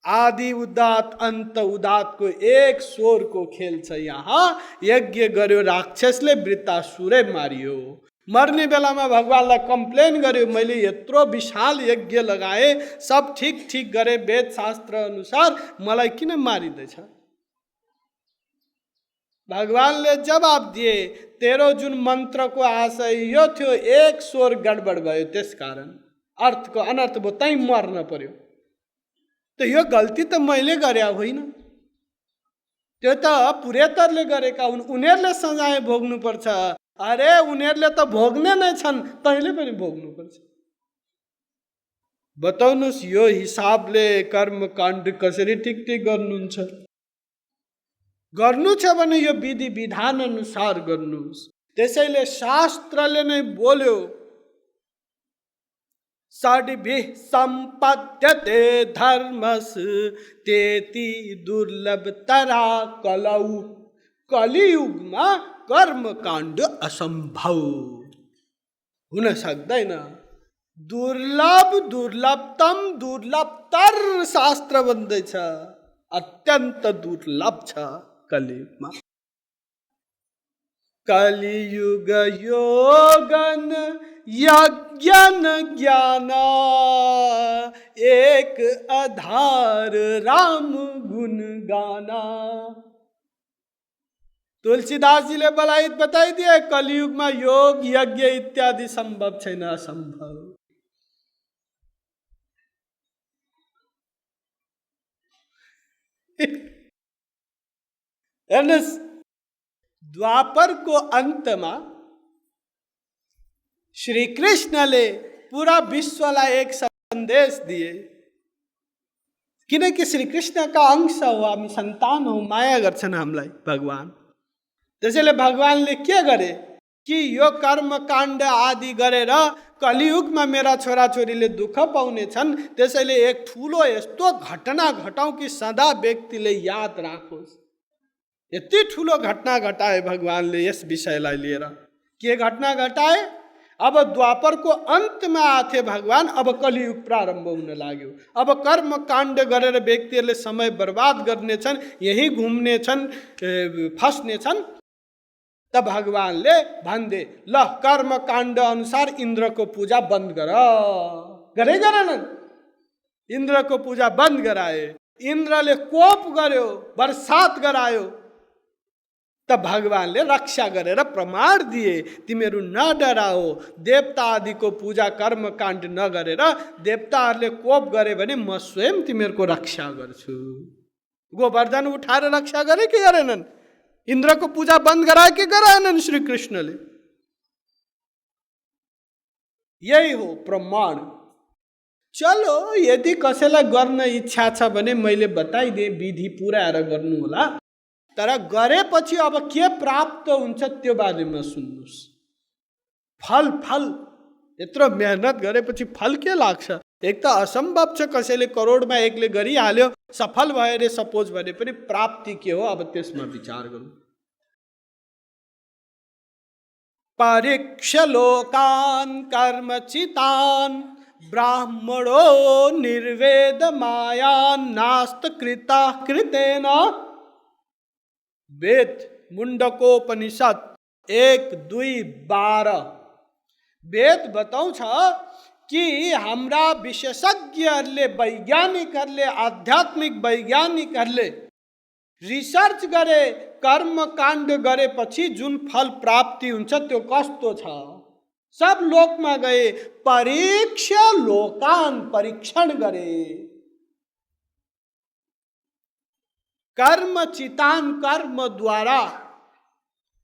आदि उदात अन्त उदातको एक स्वरको खेल छ यहाँ। यज्ञ गर्यो राक्षसले, वृत्तासुरै मारियो। मर्ने बेलामा भगवानलाई कम्प्लेन गर्यो, मैले यत्रो विशाल यज्ञ लगाए, सब ठीक ठीक गरे वेद शास्त्र अनुसार, मलाई किन मारिँदैछ? भगवानले जवाब दिए, तेरो जुन मन्त्रको आशय यो थियो, एक स्वर गडबड भयो, त्यसकारण अर्थको अनर्थ भयो, तै मर्न पर्यो। तो यो गल्ती त मैले गरे होइन, त्यो त पुरेतरले गरेका हुन्, उनीहरूले सजाय भोग्नुपर्छ। अरे उनीहरूले त भोग्ने नै छन्, तैँले पनि भोग्नुपर्छ। बताउनुहोस् यो हिसाबले कर्मकाण्ड कसरी ठिक ठिक गर्नुहुन्छ? गर्नु छ भने यो विधि विधान अनुसार गर्नुहोस्। त्यसैले शास्त्रले नै बोल्यो, षड्भिः सम्पद्यते धर्मस् तेति दुर्लभतरा कलौ। कलियुगमा कर्मकाण्ड असम्भव हुन सक्दैन। दुर्लभ, दुर्लभतम, दुर्लभतर शास्त्र भन्दैछ, अत्यन्त दुर्लभ छ कलियुगमा। कलियुग योगन यज्ञन ज्ञान, एक आधार राम गुण गाना। तुलसीदास जी ने बताई दिए, कलियुग में योग यज्ञ इत्यादि संभव छैन, असंभव। द्वापर को अंत में श्री कृष्णले पूरा विश्वलाई एक संदेश दिए, किनकि श्री कृष्ण का अंश हो, हामी संतान हो, माया गर्छन् हामीलाई भगवान। त्यसैले भगवानले के गरे कि यो कर्म काण्ड आदि गरेर कलियुगमा मेरा छोराछोरीले दुःख पाउने छन्, त्यसैले एक ठुलो यस्तो घटना घटाउँ कि सदा व्यक्तिले याद राखोस्। यति ठुलो घटना घटाए भगवानले यस विषयलाई लिएर। के घटना घटाए? अब द्वापर को अंत में आथे भगवान, अब कलियुग प्रारंभ हुन लाग्यो। अब कर्म काण्ड गरेर व्यक्तिहरूले समय बर्बाद गर्ने छन्, यही घुम्ने छन्, फस्ने छन्। तब भगवानले भन्दे, ल कर्म काण्ड अनुसार इंद्र को पूजा बंद गर। गरे गरेनन्? इंद्र को पूजा बंद गराए। इंद्रले कोप गर्यो, बरसात गरायो। तब भगवानले रक्षा गरेर प्रमाण दिए, तिमीहरू न डराओ, देवता आदि को पूजा कर्म काण्ड नगरेर देवताहरूले कोप गरे भने म स्वयं तिमीहरूको रक्षा गर्छु। गोवर्धन उठाएर रक्षा गरे कि गरेनन्? इंद्र को पूजा बंद गराए कि गराएनन् श्री कृष्णले? यही हो प्रमाण। चलो यदि कसैलाई गर्न इच्छा छ भने मैले बताइदिए, विधि पुऱ्याएर गर्नु होला। तर गरेपछि अब के प्राप्त हुन्छ त्यो बारेमा सुन्नुस्। फल फल यत्रो मेहनत गरेपछि फल के लाग्छ? एक त असम्भव छ, कसैले करोडमा एकले गरिहाल्यो, सफल भयो रे सपोज भने पनि प्राप्ति के हो? अब त्यसमा विचार गरौँ। परीक्ष लोकान् कर्मचितान् ब्राह्मणो निर्वेद मायान् नास्त कृता कृतेन। वेद मुण्डकोपनिषद 1, 2, 12 वेद बताउँछ कि हाम्रा विशेषज्ञहरूले, वैज्ञानिकहरूले, आध्यात्मिक वैज्ञानिकहरूले रिसर्च गरे, कर्मकाण्ड गरेपछि जुन फल प्राप्ति हुन्छ त्यो कस्तो छ। सब लोकमा गए, परीक्षा लोकान, परीक्षण गरे, कर्म चितान, कर्म द्वारा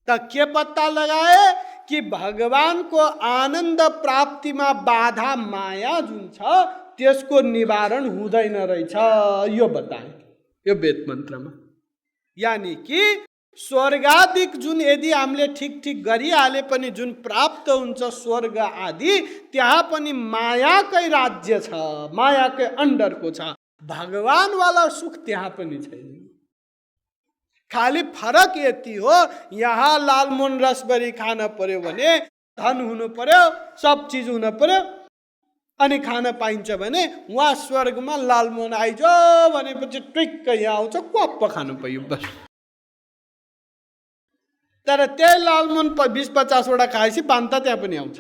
त के पत्ता लगाए कि भगवानको आनन्द प्राप्तिमा बाधा माया जुन छ त्यसको निवारण हुँदैन रहेछ, यो बताए यो वेद मन्त्रमा। यानी कि स्वर्गादिक जुन यदि हामीले ठिक ठिक गरिहाले पनि जुन प्राप्त हुन्छ स्वर्ग आदि, त्यहाँ पनि मायाकै राज्य छ, मायाकै अन्डरको छ। भगवानवाला सुख त्यहाँ पनि छैन। खाली फरक यति हो, यहाँ लालमोहन रसबरी खान पर्यो भने धन हुनु पर्यो, सब चिज हुनु पर्यो अनि खान पाइन्छ भने वहाँ स्वर्गमा लालमोहन आइजो भनेपछि ट्विक्क यहाँ आउँछ, क्वाप्प खानु पाइयो बस। तर त्यही लालमोहन 20-50 वटा खाएपछि बान्ता त्यहाँ पनि आउँछ।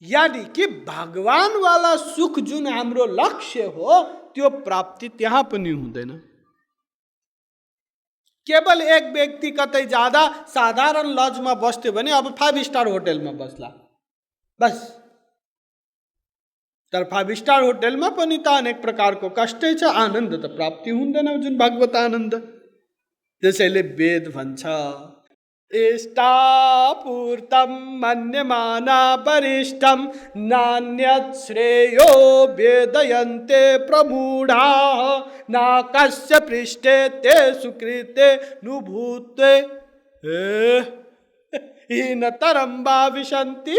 यानी कि भगवानवाला सुख जुन हाम्रो लक्ष्य हो त्यो प्राप्ति त्यहाँ पनि हुँदैन। केवल एक व्यक्ति कतै जाँदा साधारण लजमा बस्थ्यो भने अब 5 स्टार होटलमा बस्ला बस। तर 5 स्टार होटलमा पनि त अनेक प्रकारको कष्टै छ, आनन्द त प्राप्ति हुँदैन जुन भागवत आनन्द। त्यसैले वेद भन्छ इष्टापूर्तं मन्यमाना वरिष्ठं नान्यत् श्रेयो वेदयन्ते प्रमूढाः न कस्य पृष्ठे ते सुकृते नुभूते हीनतरं भाविषन्ति।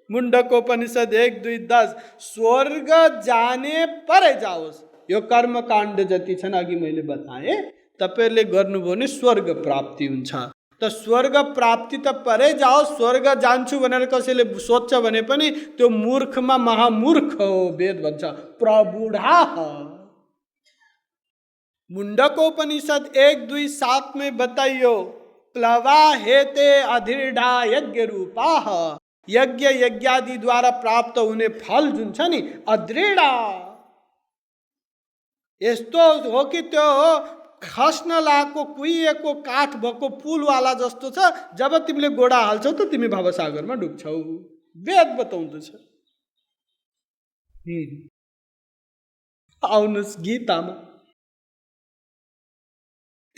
मुण्डकोपनिषद 1-2-10। स्वर्ग जाने परै जाओस्, यो कर्मकाण्ड जति छन् अघि मैले बताएँ, तपाईले गर्नुभयो भने स्वर्ग प्राप्ति हुन्छ। त स्वर्ग प्राप्ति त परै जाओ, स्वर्ग जान्छु भनेर कसैले सोच्छ भने पनि त्यो मूर्खमा महामूर्ख हो। वेद भन्छ प्रबुढाः। मुण्डकोपनिषद 1-2-7 में बताइयो प्लवा हेते अधीर्ढा यज्ञ रूपाः। यज्ञ यज्ञादि द्वारा प्राप्त हुने फल जुन छ नि अदृढा, यस्तो हो कि त्यो खस्न लागेको कुहिएको काठ भएको पुलवाला जस्तो छ। जब तिमीले गोडा हाल्छौ त तिमी भवसागरमा डुब्छौ, वेद बताउँदछ। आउनुस् गीतामा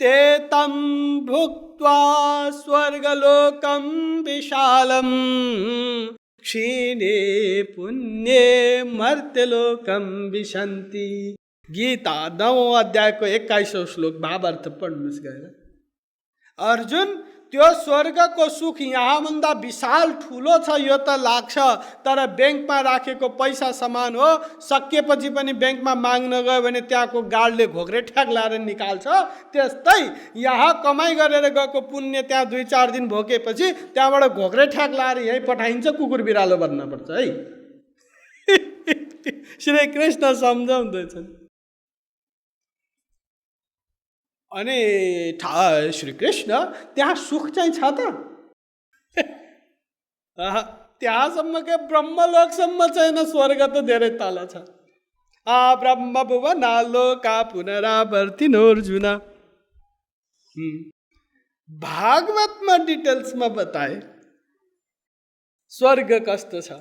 ते तं भुक्त्वा स्वर्गलोकं विशालम क्षीणे पुण्ये मर्त्यलोकं विशन्ति। गीता 9 अध्यायको 21औं श्लोक भावार्थ पढ्नुस् गएर। अर्जुन त्यो स्वर्गको सुख यहाँभन्दा विशाल ठुलो छ यो त लाग्छ, तर ब्याङ्कमा राखेको पैसा समान हो। सकिएपछि पनि ब्याङ्कमा माग्न गयो भने त्यहाँको गार्डले घोक्रे ठ्याक लाएर निकाल्छ। त्यस्तै यहाँ कमाइ गरेर गएको पुण्य त्यहाँ 2-4 दिन भोकेपछि त्यहाँबाट घोक्रे ठ्याक लाएर यहीँ पठाइन्छ, कुकुर बिरालो बन्नुपर्छ है। श्री कृष्ण सम्झाउँदैछन्। अनि श्री कृष्ण त्यहाँ सुख चाहिँ छ त? त्यहाँसम्म के ब्रह्मलोकसम्म छैन, स्वर्ग त धेरै तल छ। ब्रह्म भुवना लोका पुनरावर्तिनो अर्जुन। भागवतमा डिटेल्समा बताए स्वर्ग कस्तो छ।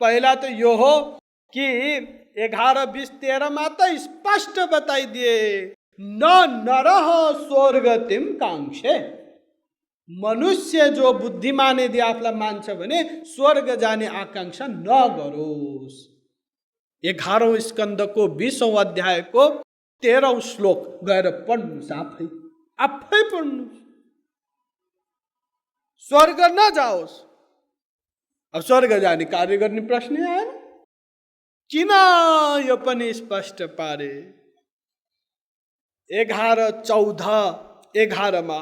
पहिला त यो हो कि 11, 20, 13 मा त स्पष्ट बताइदिए न नरह स्वर्गतिम कांक्षे। मनुष्य जो बुद्धिमान यदि आफूलाई मान्छ भने स्वर्ग जाने आकांक्षा नगरोस्। 11औं स्कन्धको 20औं अध्यायको 13औं श्लोक गएर पढ्नुस्, आफै पढ्नुस्। स्वर्ग नजाओस्, अब स्वर्ग जाने कार्य गर्ने प्रश्न आएन। किन यो पनि स्पष्ट पारे 11-14-11 मा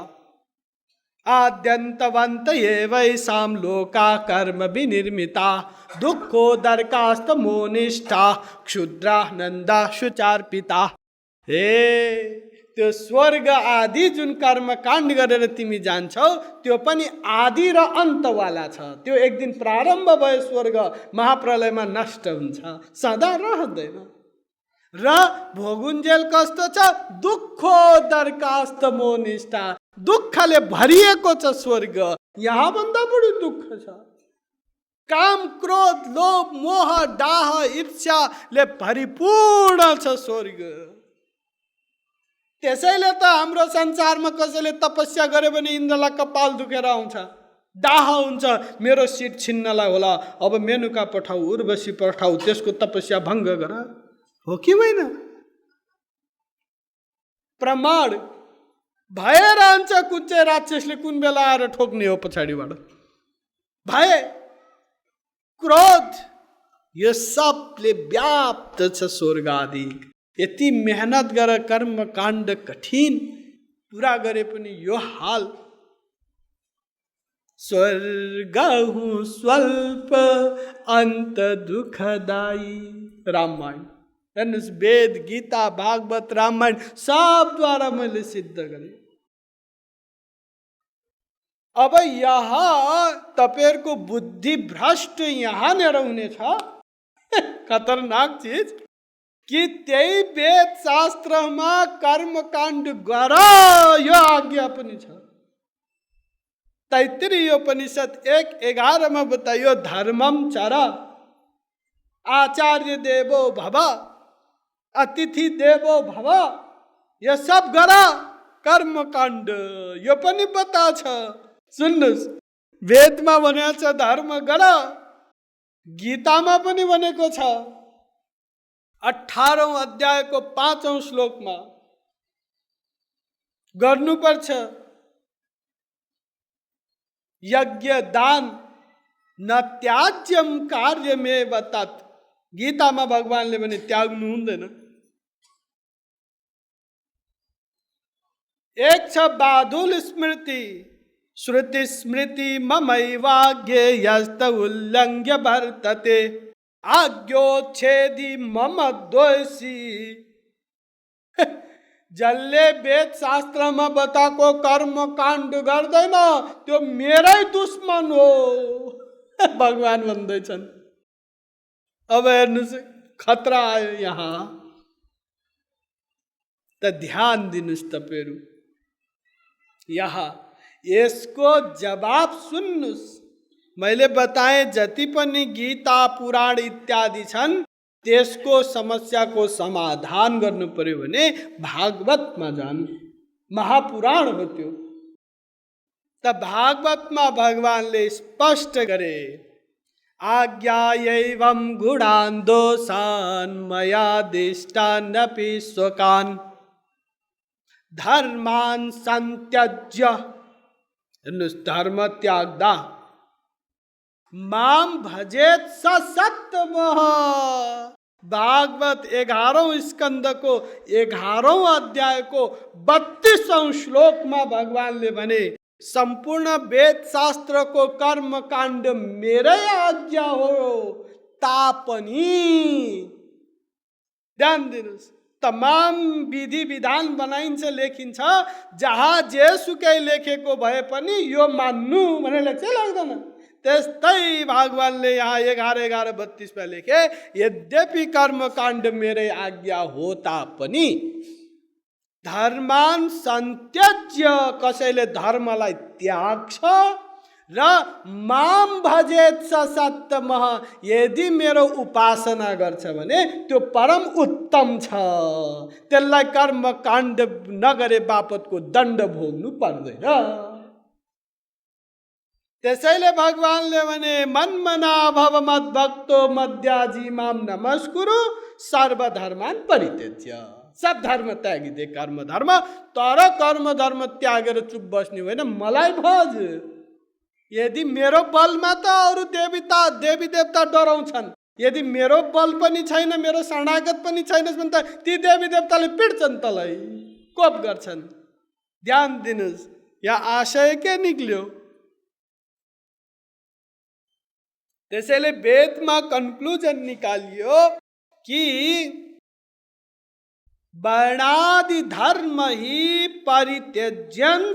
आद्यन्तवन्त एवैषां लोका कर्म विनिर्मिता दुःखोदर्कास्त मोनिष्ठा क्षुद्रा नन्दा शुचार्पिता। हे त्यो स्वर्ग आदि जुन कर्मकाण्ड गरेर तिमी जान्छौ त्यो पनि आदि र अन्तवाला छ। त्यो एक दिन प्रारम्भ भयो स्वर्ग महाप्रलयमा नष्ट हुन्छ, सदा रहँदैन। र भोगुन्जेल कस्तो छ? दुःखो दरकास्त मोनिष्ठा, दुःखले भरिएको छ स्वर्ग। यहाँ भन्दा बढी दुःख छ। काम क्रोध लोभ मोह डाह ईर्ष्याले भरिपूर्ण छ स्वर्ग। त्यसैले त हाम्रो संसारमा कसैले तपस्या गर्यो भने इन्द्रलाई कपाल दुखेर आउँछ, डाह हुन्छ मेरो सिट छिन्नलाई होला, अब मेनुका पठाऊ, उर्वशी पठाऊ, त्यसको तपस्या भङ्ग गर। हो कि होइन? प्रमाण भइरहन्छ कुन चाहिँ राक्षसले कुन बेला आएर ठोक्ने हो पछाडिबाट। भय क्रोध यो सबले व्याप्त छ स्वर्ग आदि। यति मेहनत गर कर्म काण्ड कठिन पुरा गरे पनि यो हाल। स्वर्ग हूँ स्वल्प अंत दुखदाई। रामायण हेर्नुहोस्, वेद गीता भागवत रामायण सबद्वारा मैले सिद्ध गरेँ। अब यहाँ तपाईहरुको बुद्धि भ्रष्ट यहाँनिर हुनेछ। खतरनाक चीज कि त्यही वेद शास्त्रमा कर्मकाण्ड गर यो आज्ञा पनि छ। तैत्तिरीय उपनिषद 1:11 में बताइयो धर्मम चर, आचार्य देवो भव, अतिथि देवो भव, ये सब गरा कर्मकाण्ड यो पनि बता छ। सुन्नुस्, वेदमा भनेको छ धर्म गर, गीतामा पनि भनेको छ 18औं अध्यायको 5औं श्लोकमा गर्नुपर्छ यज्ञ दान न त्याज्यम कार्यमेव तत्। गीतामा भगवानले भने त्याग्नु हुँदैन। एक छ बाधुल स्मृति, श्रुति स्मृति ममैवाज्ञे यस्त उल्लंघ्य वर्तते, आज्ञोच्छेदी मम द्वेषी। जसले वेद शास्त्रमा बताएको कर्म काण्ड गर्दैन त्यो मेरै दुश्मन हो भगवान भन्दैछन्। अब हेर्नुस् खतरा आयो यहाँ, त ध्यान दिनुस् तपाईहरु। यहाँ यसको जवाब सुन्नुस्। मैले बताए जति पनि गीता पुराण इत्यादि छन् त्यसको समस्याको समाधान गर्नु पर्यो भने भागवतमा जानु, महापुराण हो त्यो। त भागवतमा भगवानले स्पष्ट गरे आज्ञा एवं गुणान् दोषान् मया दिष्टानपि स्वकान् धर्मान् संत्यज्य। धर्म त्याग्दा माम भजेत स सत्तमः। भागवत 11वें स्कंद को 11वें अध्याय को 32वें श्लोक में भगवानले भने संपूर्ण वेद शास्त्र को कर्म काण्ड मेरै आज्ञा हो तापनि। ध्यान दिनुस्, तमाम विधि विधान बनाइन्छ लेखिन्छ, जहाँ जेसुकै लेखेको भए पनि यो मान्नु भने लेख्छ लाग्दैन। त्यस्तै भगवानले यहाँ 11:11-32 में लेखे यद्यपि कर्म काण्ड मेरै आज्ञा हो तापनि धर्मान संत्यज्य, कसैले धर्मलाई त्याग्छ र माम भजेत स सत्तमः, यदि मेरो उपासना गर्छ भने त्यो परम उत्तम छ। त्यसलाई कर्म काण्ड नगरे बापतको दण्ड भोग्नु पर्दैन। त्यसैले भगवानले भने मनमना भव मद भक्तो मद्याजी माम नमस्कुरु सर्वधर्मान परित्यज्य। सब धर्म त्यागिदे कर्म धर्म, तर कर्म धर्म त्यागेर चुप बस्ने होइन, मलाई भज। यदि मेरो बलमा त अरू देवी देवता डराउँछन्, यदि मेरो बल पनि छैन, मेरो शरणागत पनि छैन भने त ती देवी देवताले पिट्छन्, तलाई कोप गर्छन्। ध्यान दिनुस्, यहाँ आशय के निक्ल्यो? त्यसैले वेदमा कन्क्लुजन निकालियो कि वर्णादि धर्म ही परित्यज्यन्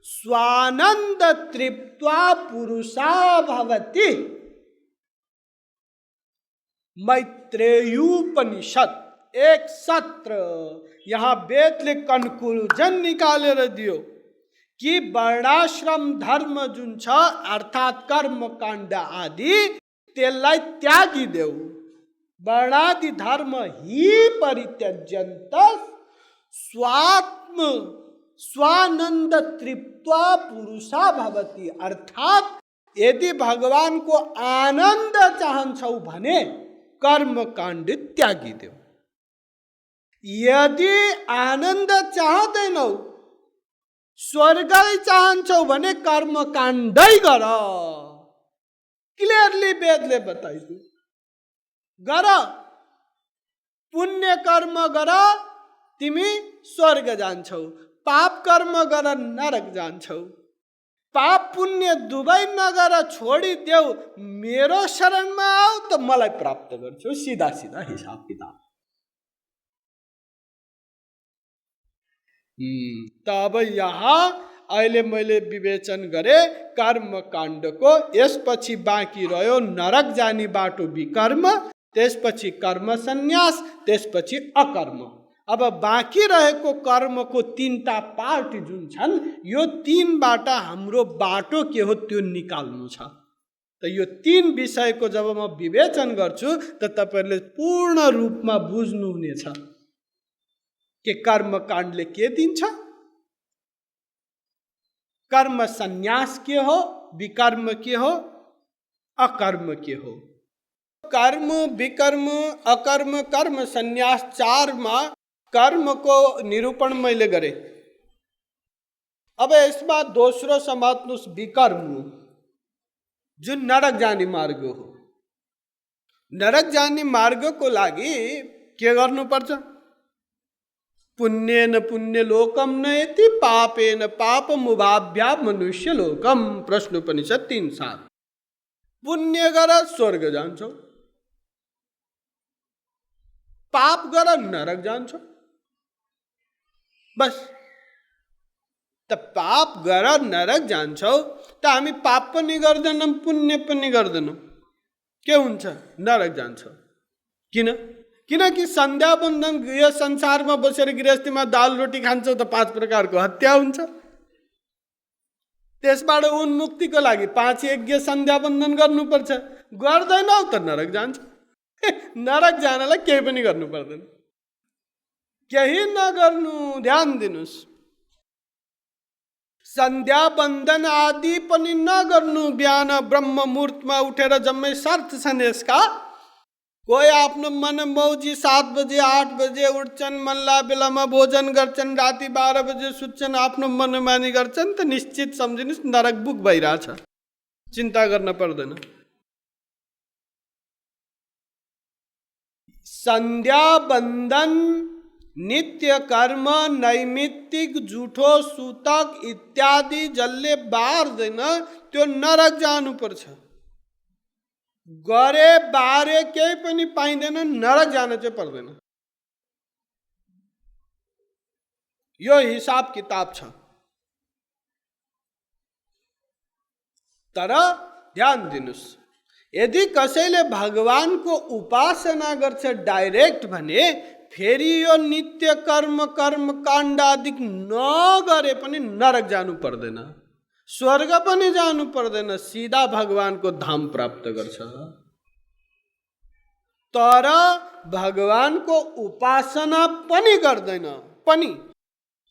स्वानंद तृप्त्वा पुरुषा भवति। मैत्रेयोपनिषद एक सत्र यहाँ वेदले कन्क्लुजन निकालेर दियो कि वर्णाश्रम धर्म जुन छ अर्थात कर्म काण्ड आदि त्यसलाई त्यागिदेऊ। वर्णादि धर्म ही परित्यज्यन्त स्वानंद तृप्त्वा पुरुषा भवति। अर्थात यदि भगवान को आनंद चाहन्छौ भने कर्म काण्ड त्यागिदेऊ। यदि आनंद चाहदैनौ स्वर्गै चाहन्छौ भने कर्म काण्डै गर। क्लियरली वेदले बताइदियो। गर, पुण्य कर्म गर तिमी स्वर्ग जान्छौ, पाप कर्म गर नरक जान्छौ। पाप पुण्य दुवै नगर छोडिदेऊ, मेरो शरणमा आऊ त मलाई प्राप्त गर्छौ। सीधा सीधा हिसाब किताब। तब यहाँ अहिले मैले विवेचन गरे कर्म काण्डको। यसपछि बाँकी रह्यो नरक जाने बाटो विकर्म, त्यसपछि कर्म सन्यास, त्यसपछि अकर्म। अब बाँकी रहेको कर्मको तीनटा पार्ट जुन छन्, यो तीनबाट हाम्रो बाटो के हो त्यो निकाल्नु छ। त यो तीन विषयको जब म विवेचन गर्छु त तपाईहरुले पूर्ण रूपमा बुझ्नुहुनेछ कि कर्म काण्डले के दिन्छ, कर्म सन्यास के हो, विकर्म के हो, अकर्म के हो। कर्म, विकर्म, अकर्म, कर्म सन्यास चारमा कर्म को निरूपण मैले गरे। अब यसमा दोस्रो समात्नुस् विकर्म जुन नरक जाने मार्ग हो। नरक जाने मार्गको लागि के गर्नुपर्छ? पुण्येन पुण्यलोकम नयति पापेन पापमुभाभ्या मनुष्य लोकम। प्रश्नोपनिषद 3:7। पुण्य गर स्वर्ग जान्छौ, पाप गर नरक जान्छौ। बस। त पाप गर नरक जान्छौ त हामी पाप पनि गर्दैनौं, पुण्य पनि गर्दैनौं, के हुन्छ? नरक जान्छौ। किनकि सन्ध्या बन्धन यो संसारमा बसेर गृहस्थीमा दाल रोटी खान्छौ त 5 प्रकारको हत्या हुन्छ। त्यसबाट उन्मुक्तिको लागि 5 यज्ञ सन्ध्या बन्धन गर्नुपर्छ। गर्दैनौ त नरक जान्छ। नरक जानलाई केही पनि गर्नु पर्दैन। केही नगर्नु, ध्यान दिनुस्। सन्ध्या बन्धन आदि पनि नगर्नु। बिहान ब्रह्म मुहूर्तमा उठेर जम्मै शर्त छन् यसका। कोही आफ्नो मन मौजी 7 बजे 8 बजे उठ्छन्, मल्ला बेलामा भोजन गर्छन्, राति 12 बजे सुत्छन्, आफ्नो मनमानी गर्छन्, त निश्चित सम्झिनुस् नरक बुक भइरहेछ। चिन्ता गर्न पर्दैन। संध्या बंधन, नित्य कर्म, नैमित्तिक, झूठो सूतक इत्यादि जसले बार्दैन त्यो नरक जानुपर्छ। गरे बारे केही पनि पाइँदैन, नरक जान चाहिँ पर्दैन। यो हिसाब किताब छ। तर ध्यान दिनुस्, यदि कसैले भगवानको उपासना गर्छ डाइरेक्ट भने फेरि यो नित्य कर्म कर्म काण्ड आदि नगरे पनि नरक जानु पर्दैन, स्वर्ग पनि जानु पर्दैन, सीधा भगवानको धाम प्राप्त गर्छ। तर भगवानको उपासना पनि गर्दैन, पनि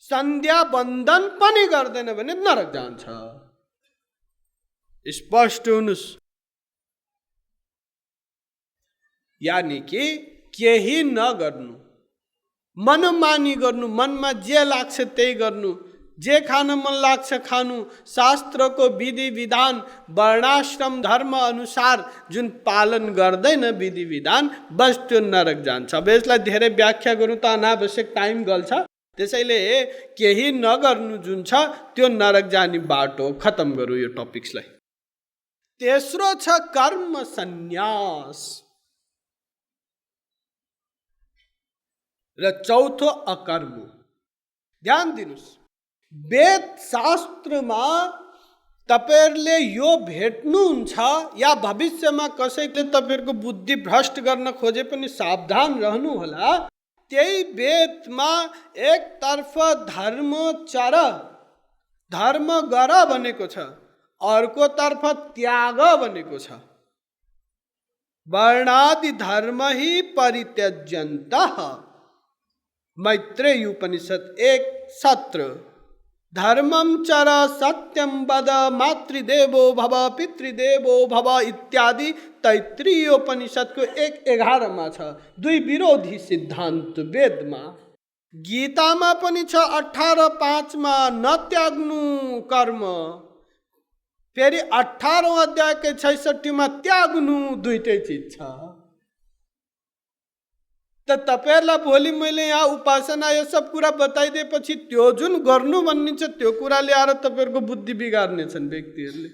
सन्ध्या बन्धन पनि गर्दैन भने नरक जान्छ। स्पष्ट हुनुस्। यानी कि केही नगर्नु, मनमानी गर्नु, मनमा जे लाग्छ त्यही गर्नु, जे खान मन लाग्छ खानु, शास्त्रको विधि विधान वर्णाश्रम धर्म अनुसार जुन पालन गर्दैन विधि विधान, बस त्यो नरक जान्छ। अब यसलाई धेरै व्याख्या गर्नु त अनावश्यक टाइम गल्छ। त्यसैले केही नगर्नु जुन छ त्यो नरक जाने बाटो। खत्म गरौँ यो टपिक्सलाई। तेस्रो छ कर्म सन्यास। र चौथो अकर्म। ध्यान दिनुस्, वेद शास्त्रमा तपाईहरुले यो भेट्नुहुन्छ या भविष्यमा कसैले तपाईहरुको बुद्धि भ्रष्ट गर्न खोजे पनि सावधान रहनु होला। त्यही वेदमा एक तर्फ धर्म चर, धर्म गर भनेको छ, अर्को तर्फ त्याग भनेको छ। वर्णादि धर्म ही परित्यज्यन्तः, मैत्रेय उपनिषद 1:17। धर्मं चर सत्यं वद मातृदेवो भव पितृदेवो भव इत्यादि तैत्तिरीयोपनिषदको 1:11 छ। दुई विरोधी सिद्धान्त वेदमा। गीतामा पनि छ 18:5 न त्याग्नु कर्म, फेरि 18औं अध्यायको 66 त्याग्नु, दुईटै चिज छ। त तपाईहरुलाई भोलि मैले यहाँ उपासना यो सब कुरा बताइदिएपछि त्यो जुन गर्नु भन्ने छ त्यो कुरा ल्याएर तपाईहरुको बुद्धि बिगार्नेछन् व्यक्तिहरुले।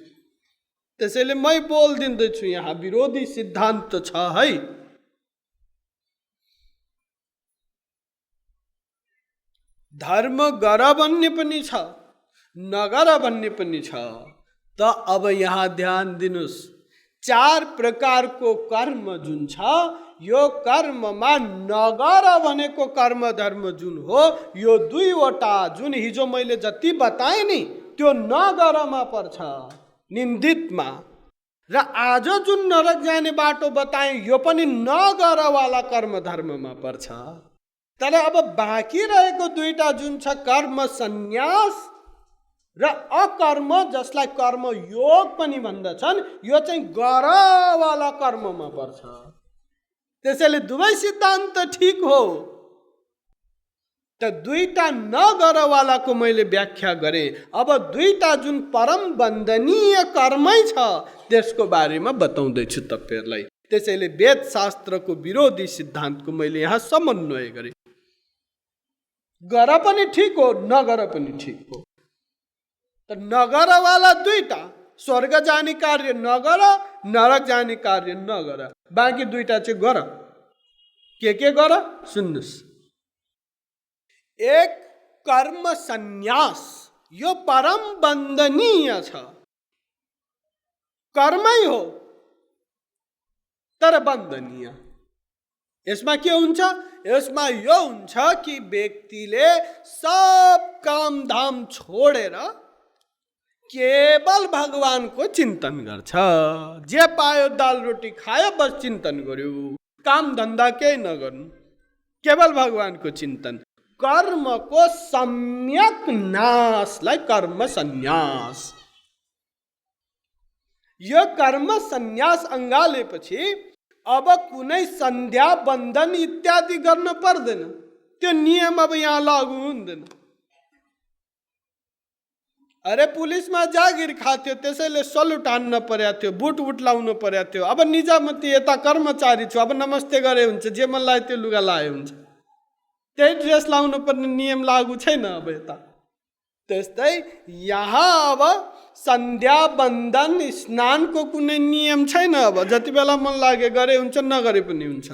त्यसैले मै बोल्दिन्दैछु, यहाँ विरोधी सिद्धान्त छ है। धर्म गर भन्ने पनि छ, नगर भन्ने पनि छ। त अब यहाँ ध्यान दिनुस्, 4 प्रकारको कर्म जुन छ, यो कर्ममा नगर भनेको कर्म धर्म जुन हो, यो दुईवटा जुन हिजो मैले जति बताएँ नि त्यो नगरमा पर्छ, निन्दितमा। र आज जुन नरक जाने बाटो बताएँ यो पनि नगरवाला कर्म धर्ममा पर्छ। तर अब बाँकी रहेको दुईटा जुन छ, कर्म सन्यास र अकर्म, जसलाई कर्म योग पनि भन्दछन्, यो चाहिँ गरवाला कर्ममा पर्छ। त्यसैले दुवै सिद्धान्त ठीक हो। त दुईटा नगरवालाको मैले व्याख्या गरेँ। अब दुईटा जुन परम वन्दनीय कर्मै छ त्यसको बारेमा बताउँदैछु तपाईहरुलाई। त्यसैले वेद शास्त्रको विरोधी सिद्धान्तको मैले यहाँ समन्वय गरेँ। गर पनि ठीक हो, नगर पनि ठीक हो। त नगरवाला दुईटा, स्वर्ग जाने कार्य नगर, नरक जाने कार्य नगर, बाँकी दुईटा चाहिँ गर। के गर सुन्नुस्। एक कर्म सन्यास, यो परम वन्दनीय छ, कर्मै हो तर वन्दनीय। यसमा के हुन्छ? यसमा यो हुन्छ कि व्यक्तिले सब काम धाम छोडेर केवल भगवानको चिन्तन गर्छ। जे पायो दाल रोटी खायो, बस चिन्तन गर्यो, काम धन्दा केही नगर्नु, केवल भगवानको चिन्तन। कर्मको सम्यक नाशलाई कर्म सन्यास। यो कर्म सन्यास अंगालेपछि अब कुनै सन्ध्या बन्धन इत्यादि गर्न पर्दैन। त्यो नियम अब यहाँ लागू हुँदैन। अरे पुलिसमा जागिर खाथ्यो, त्यसैले सलुट हान्न पर्या थियो, बुट लाउनु पर्या थियो। अब निजामती यता कर्मचारी छु, अब नमस्ते गरे हुन्छ, जे मन लाग्यो त्यो लुगा लाए हुन्छ। त्यही ड्रेस लाउनु पर्ने नियम लागू छैन अब यता। त्यस्तै यहाँ अब सन्ध्या बन्धन स्नानको कुनै नियम छैन। अब जति बेला मन लागे गरे हुन्छ, नगरे पनि हुन्छ।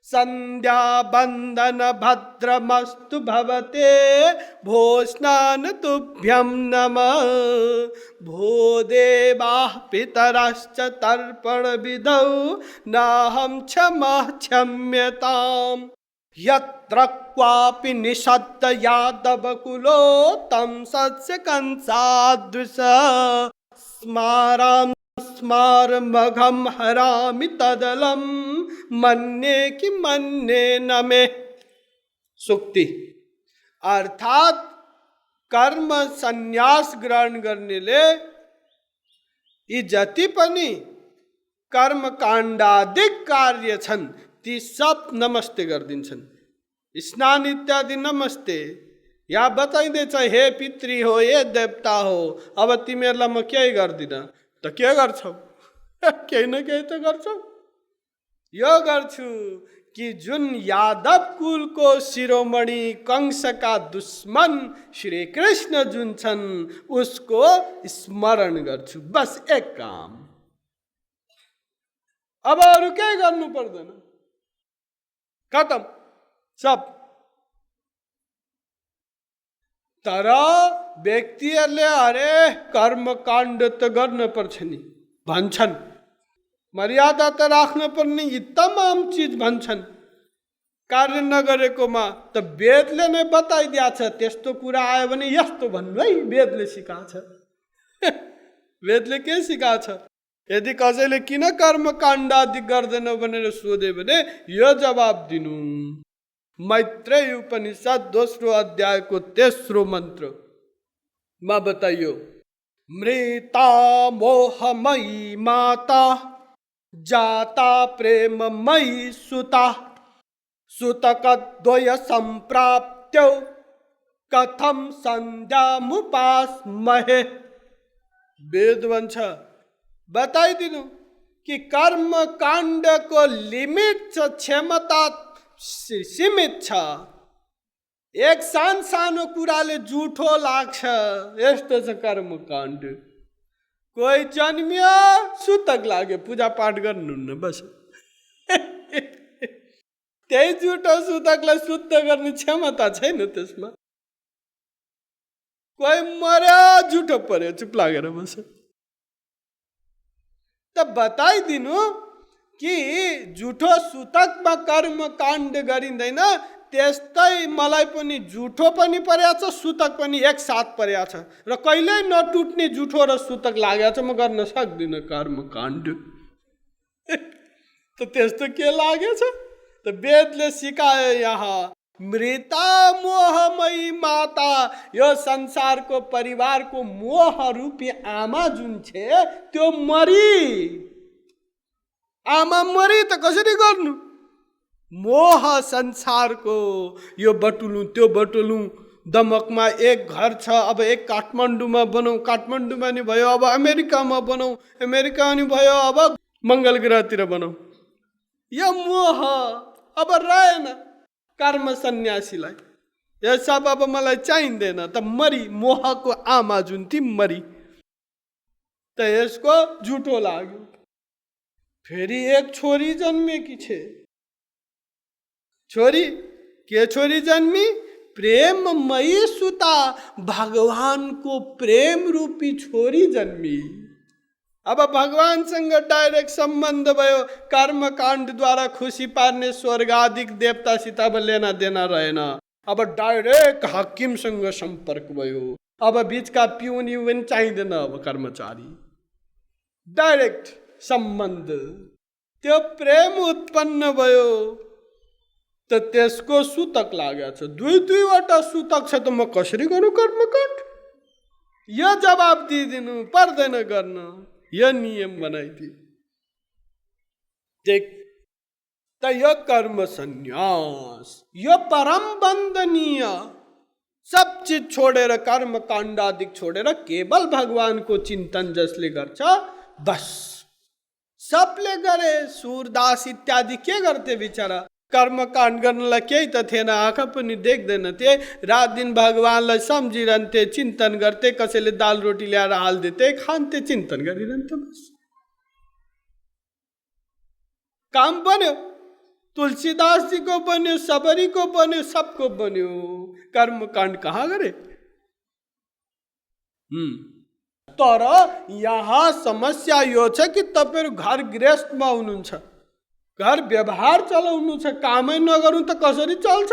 सन्ध्या बन्धन भद्रमस्तु भवते भो स्नान तुभ्यं नमः भो देवाः पितरश्च तर्पण विधौ नाहं क्षमः क्षम्यताम् यत्र क्वापि निषद्ध यादवकुलो तं सस्य कंसादृश स्मारां स्मारमघं हरामि तदलं मन्ये कि मन्ये न मे। सुक्ति अर्थात कर्म सन्यास ग्रहण गर्नेले यी जति पनि कर्म काण्डादिक कार्य छन् ती सब नमस्ते गरिदिन्छन्। स्नान इत्यादि नमस्ते। या बताइँदैछ हे पितृ हो, हे देवता हो, अब तिमीहरूलाई म केही गर्दिनँ। त के गर्छौ? केही न केही त गर्छौ। यो गर्छु कि जुन यादव कुलको शिरोमणि कंसका दुश्मन श्री कृष्ण जुन छन् उसको स्मरण गर्छु, बस एक काम। अब अरू केही गर्नु पर्दैन, खत्म सब। तर व्यक्तिहरूले अरे कर्मकाण्ड त गर्न पर्छ नि भन्छन्, मर्यादा त राख्न पर्ने, यी तमाम चिज भन्छन्। कार्य नगरेकोमा त वेदले नै बताइदिया छ, त्यस्तो कुरा आयो भने यस्तो भन्नु है, वेदले सिकाछ। वेदले के सिकाछ? यदि कसैले किन कर्मकाण्ड आदि गर्दैन भनेर सोध्यो भने यो जवाब दिनु। मैत्रेय उपनिषद 2 अध्यायको 3 मन्त्रमा बताइयो, मृता मोहमयी माता जाता प्रेममयी सुता सुतकद्वय सम्प्राप्त्यो कथम सन्ध्यामुपास्महे। वेद भन्छ बताइदिनु कि कर्म काण्डको लिमिट छ, क्षमता सीमित छ। एक सानो कुराले जुठो लाग्छ, यस्तो छ कर्म काण्ड। कोही जन्मियो सुतक लाग्यो, पूजा पाठ गर्नुहुन्न बस। त्यही जुठो सुतकलाई शुद्ध गर्ने क्षमता छैन त्यसमा। कोही मर्यो जुठो पर्यो, चुप लागेर बस। त बताइदिनु कि जुठो सुतकमा कर्म काण्ड गरिँदैन, त्यस्तै मलाई पनि जुठो पनि परेको छ, सुतक पनि एक साथ परेको छ, र कहिल्यै नटुट्ने जुठो र सुतक लागेको छ, म गर्न सक्दिनँ कर्म काण्ड। त त्यस्तो के लागेछ? त वेदले सिकायो यहाँ, मृता मोहमयी माता, यो संसारको परिवारको मोह रूपी आमा जुन छ त्यो मरी। आमा मरी त कसरी गर्नु? मोह संसारको, यो बटुलुँ त्यो बटुलुँ। दमकमा एक घर छ, अब एक काठमाडौँमा बनाऊ, काठमाडौँमा नि भयो, अब अमेरिकामा बनाऊ, अमेरिका नि भयो, अब मङ्गल ग्रहतिर बनाऊ। यो मोह अब रहेन कर्म सन्यासीलाई, यो सब अब मलाई चाहिँदैन। त मरी, मोहको आमा जुन थी मरी, त यसको झुठो लाग्यो। फेरि एक छोरी जन्मेकी छे। छोरी के छोरी जन्मी? प्रेममयी सुता, भगवानको प्रेम रूपी छोरी जन्मी। अब भगवानसँग डाइरेक्ट सम्बन्ध भयो, कर्मकाण्डद्वारा खुसी पार्ने स्वर्गादिक देवतासित अब लेना देना रहेन। अब डाइरेक्ट हाकिमसँग सम्पर्क भयो। अब बिचका पिउन युन चाहिँदैन, अब कर्मचारी, डाइरेक्ट सम्बन्ध। त्यो प्रेम उत्पन्न भयो, त त्यसको सुतक लागेको छ। दुईवटा सुतक छ, त म कसरी गरौँ कर्मकाण्ड? यो जवाब दिइदिनु पर्दैन गर्न, यो नियम बनाइदिए। देख, त यो कर्म सन्यास, यो परम वन्दनीय। सब चीज छोडेर, कर्म काण्ड आदि छोडेर केवल भगवानको चिन्तन जसले गर्छ, बस। सबले गरे, सूरदास इत्यादि के गर्थे बिचरा? कर्म काण्ड गर्नलाई केही त थिएन, आँखा पनि देख्दैन थिए, रात दिन भगवानलाई सम्झिरहन्थे, चिन्तन गर्थे। कसैले दाल रोटी ल्याएर हालिदिथे, खान्थे, चिन्तन गरिरहन्थे, बस। काम बन्यो, तुलसीदास जी को बन्यो, सबरी को बन्यो, सबको बन्यो। कर्म काण्ड कहाँ गरे? तर यहाँ समस्या यो छ कि तपाईहरु घर गृहस्थमा हुनुहुन्छ, घर व्यवहार चलाउनु छ, कामै नगरौँ त कसरी चल्छ?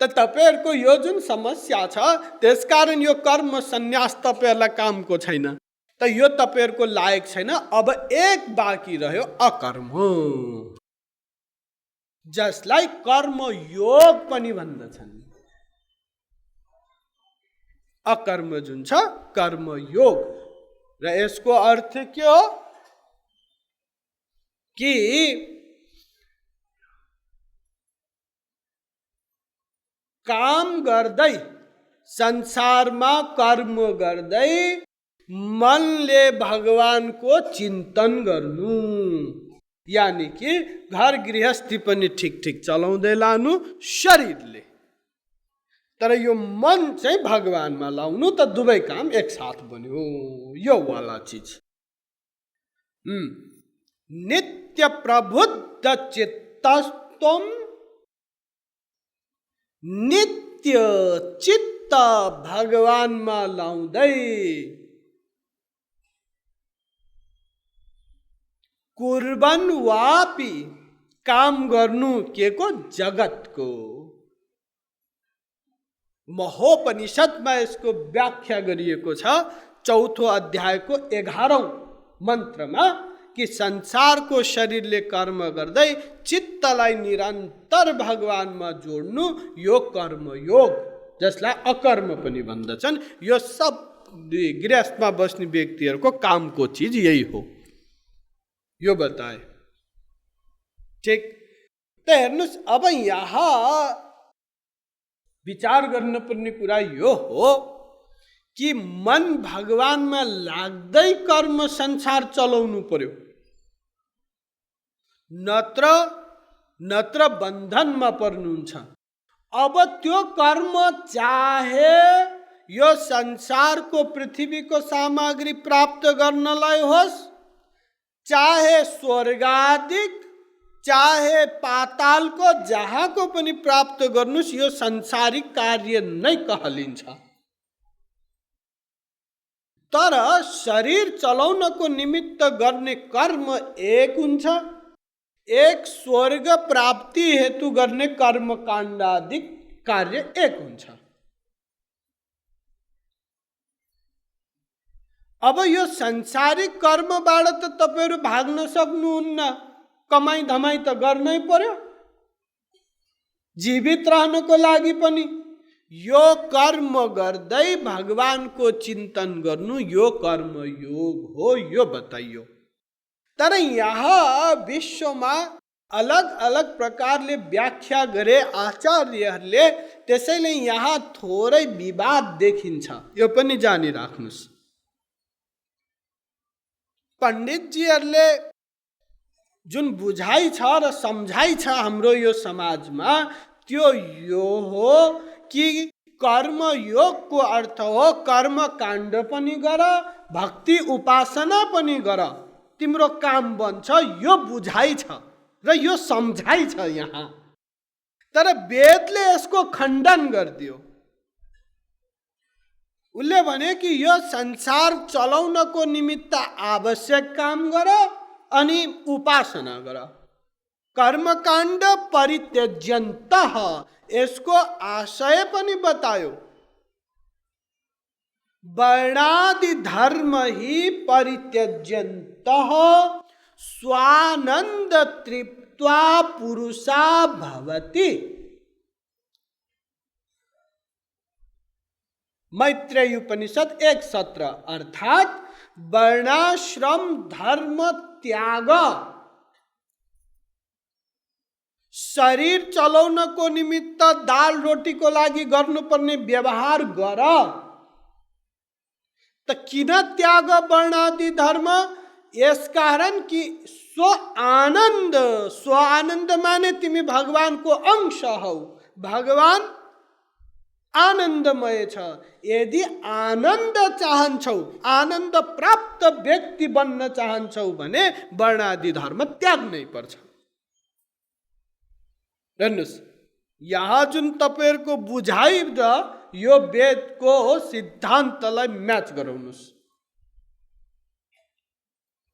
त तपाईहरुको यो जुन समस्या छ, त्यसकारण यो कर्म सन्यास तपाईहरुलाई कामको छैन, त यो तपाईहरुको लायक छैन। अब एक बाँकी रह्यो अकर्म, जसलाई कर्म योग पनि भन्दछन्। अकर्म जुन छ कर्म योग, र यसको अर्थ के हो कि काम गर्दै, संसारमा कर्म गर्दै मनले भगवानको चिन्तन गर्नु, यानी कि घर गृहस्थी पनि ठीक ठीक चलाउँदै लानु शरीरले, तर यो मन चाहिँ भगवानमा लाउनु, त दुवै काम एक साथ बन्यो। यो वाला चीज नित्य प्रबुद्ध चित्तस्त्वम, नित्य चित्त चित्त भगवानमा लाउँदै कुर्बन वापी काम गर्नु के को जगतको। महोपनिषदमा यसको व्याख्या गरिएको छ 4औं अध्यायको 11औं मन्त्रमा कि संसारको शरीरले कर्म गर्दै चित्तलाई निरन्तर भगवानमा जोड्नु यो कर्मयोग, जसलाई अकर्म पनि भन्दछन्। यो सब गृहस्थमा बस्ने व्यक्तिहरूको कामको चीज यही हो, यो बताए। ठीक, त हेर्नुस्, अब यहाँ विचार गर्नुपर्ने कुरा यो हो कि मन भगवानमा लाग्दै कर्म संसार चलाउनु पर्यो, नत्र बन्धनमा पर्नुहुन्छ। अब त्यो कर्म चाहे यो संसारको पृथ्वीको सामग्री प्राप्त गर्नलाई होस्, चाहे स्वर्गादिक, चाहे पातालको, जहाँको पनि प्राप्त गर्नुस्, यो संसारिक कार्य नै कहलिन्छ। तर शरीर चलाउनको निमित्त गर्ने कर्म एक हुन्छ, एक स्वर्ग प्राप्ति हेतु गर्ने कर्म काण्डादिक कार्य एक हुन्छ। अब यो संसारिक कर्मबाट त तपाईहरु भाग्न सक्नुहुन्न, कमाई धमाई त गर्नै पर्यो जीवित रहनको लागि पनि। यो कर्म गर्दै भगवानको चिन्तन गर्नु यो कर्म योग हो, यो बताइयो। तर यहाँ विश्वमा अलग अलग प्रकारले व्याख्या गरे आचार्यहरूले, त्यसैले यहाँ थोरै विवाद देखिन्छ, यो पनि जानिराख्नुस्। पण्डितजीहरूले जुन बुझाइ छ र सम्झाइ छ हाम्रो यो समाजमा, त्यो यो हो कि कर्म योगको अर्थ हो कर्म काण्ड पनि गर, भक्ति उपासना पनि गर, तिम्रो काम बन्छ, यो बुझाइ छ र यो सम्झाइ छ यहाँ। तर वेदले यसको खण्डन गरिदियो। उसले भने कि यो संसार चलाउनको निमित्त आवश्यक काम गर अनि उपासना गर। कर्मकाण्ड परित्यज्यन्तः, यसको आशय पनि बतायो। वर्णादि धर्म ही परित्यज्यन्तः स्वानंद तृप्त्वा पुरुषा भवति। मैत्रेय उपनिषद 1:17, अर्थात वर्णाश्रम धर्म त्याग, शरीर चलाउनको निमित्त दाल रोटीको लागि गर्नुपर्ने व्यवहार गर। त किन त्याग वर्णादि धर्म? यसकारण कि स्व आनन्द माने तिमी भगवानको अंश हौ, भगवान आनन्दमय छ। यदि आनन्द चाहन्छौ, आनन्द प्राप्त व्यक्ति बन्न चाहन्छौ भने वर्णादि धर्म त्याग्नै पर्छ। हेर्नुस्, यहाँ जुन तपाईहरुको बुझाइ र यो वेदको सिद्धान्तलाई म्याच गराउनुस्।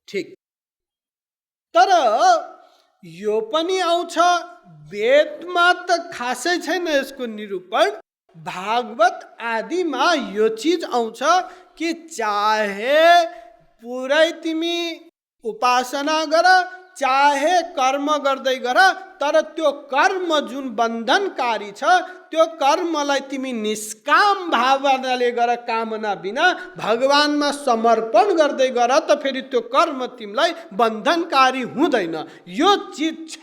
ठीक, तर यो पनि आउँछ वेदमा त खासै छैन यसको निरूपण, भागवत आदिमा यो चीज आउँछ कि चाहे पुरै तिमी उपासना गर, चाहे कर्म गर्दै गर, तर त्यो कर्म जुन बन्धनकारी छ, त्यो कर्मलाई तिमी निष्काम भावनाले गर, कामना बिना भगवानमा समर्पण गर्दै गर, त फेरि त्यो कर्म तिमीलाई बन्धनकारी हुँदैन। यो चीज छ,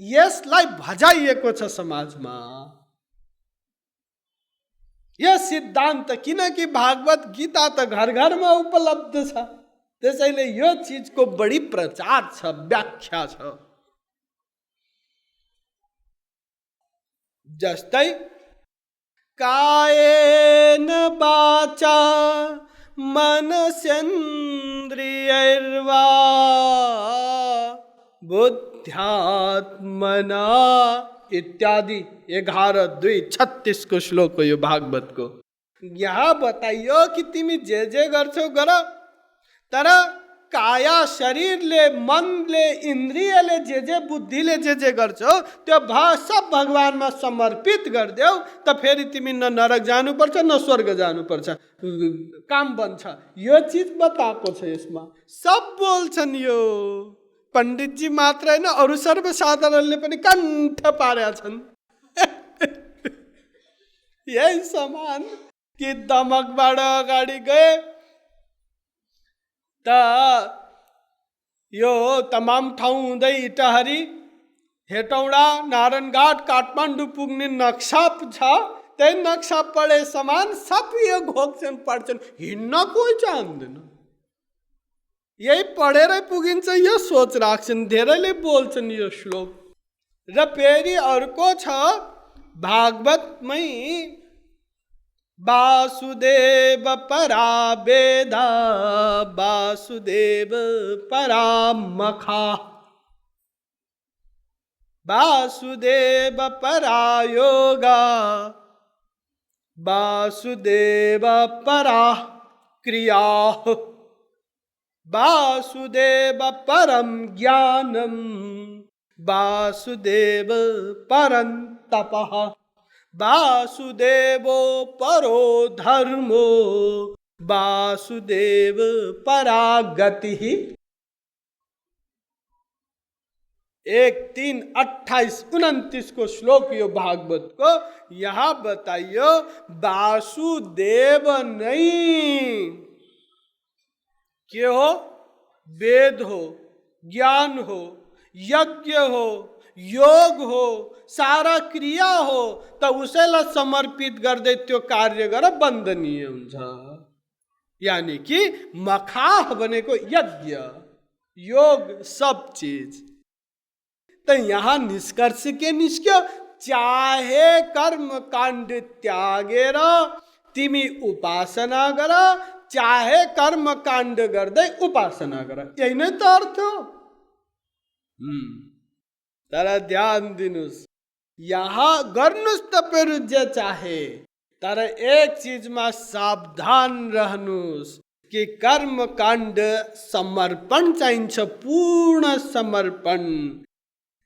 यसलाई भजाइएको छ समाजमा यो सिद्धान्त, किनकि भागवत गीता त घर घरमा उपलब्ध छ, त्यसैले यो चीजको बढी प्रचार छ, व्याख्या छ। जस्तै कायेन वाचा मनसेन्द्रियैर्वा बुद्ध्यात्मना इत्यादि 11, 2, 36 को श्लोक हो यो भागवत को। यहाँ बताइयो कि तिमी जे जे गर्छौ गर, तर काया शरीरले, मनले, इन्द्रियले, जे बुद्धिले जे गर्छौ त्यो सब भगवानमा समर्पित गरिदेऊ, त फेरि तिमी न नरक जानुपर्छ न स्वर्ग जानुपर्छ, काम बन्छ। यो चिज बताएको छ यसमा। सब बोल्छन् यो, पण्डितजी मात्र होइन अरू सर्वसाधारणले पनि कण्ठ पारेका छन्। यही समान कि दमकबाट अगाडि गए त यो तमाम ठाउँ हुँदै इटहरी, हेटौडा, नारायणघाट, काठमाडौँ पुग्ने नक्सा छ। त्यही नक्सा पढे समान सब यो घोक्छन्, पढ्छन्, हिँड्न कोही चाहँदैन। यही पढेरै पुगिन्छ यो सोच राख्छन्, धेरैले बोल्छन् यो श्लोक। र फेरि अर्को छ भागवतमै, वासुदेव परा वेदा वासुदेव परा मखा वासुदेव परा योगा वासुदेव परा क्रिया वासुदेव परम ज्ञानम वासुदेव परम तपः वासुदेवो परो धर्मो वासुदेव परा गति। 1, 3, 28, 29 को श्लोक यो भागवत को। यहाँ बताइयो वासुदेव नहीं के हो, वेद हो, ज्ञान हो, यज्ञ हो, योग हो, सारा क्रिया हो, त उसैलाई समर्पित गर्दै त्यो कार्य गर, बन्दनीय हुन्छ। यानी कि मखाह भनेको यज्ञ, योग, सब चीज। त यहाँ निष्कर्ष के निस्क्यो, चाहे कर्म काण्ड त्यागेर तिमी उपासना गर, चाहे कर्म काण्ड गर्दै उपासना गर, यही नै त अर्थ हो। तर ध्यान दिनुस्, यहाँ गर्नुस् तपाईहरु जे चाहे, तर एक चीजमा सावधान रहनुस् कि कर्म काण्ड समर्पण चाहिन्छ, पूर्ण समर्पण।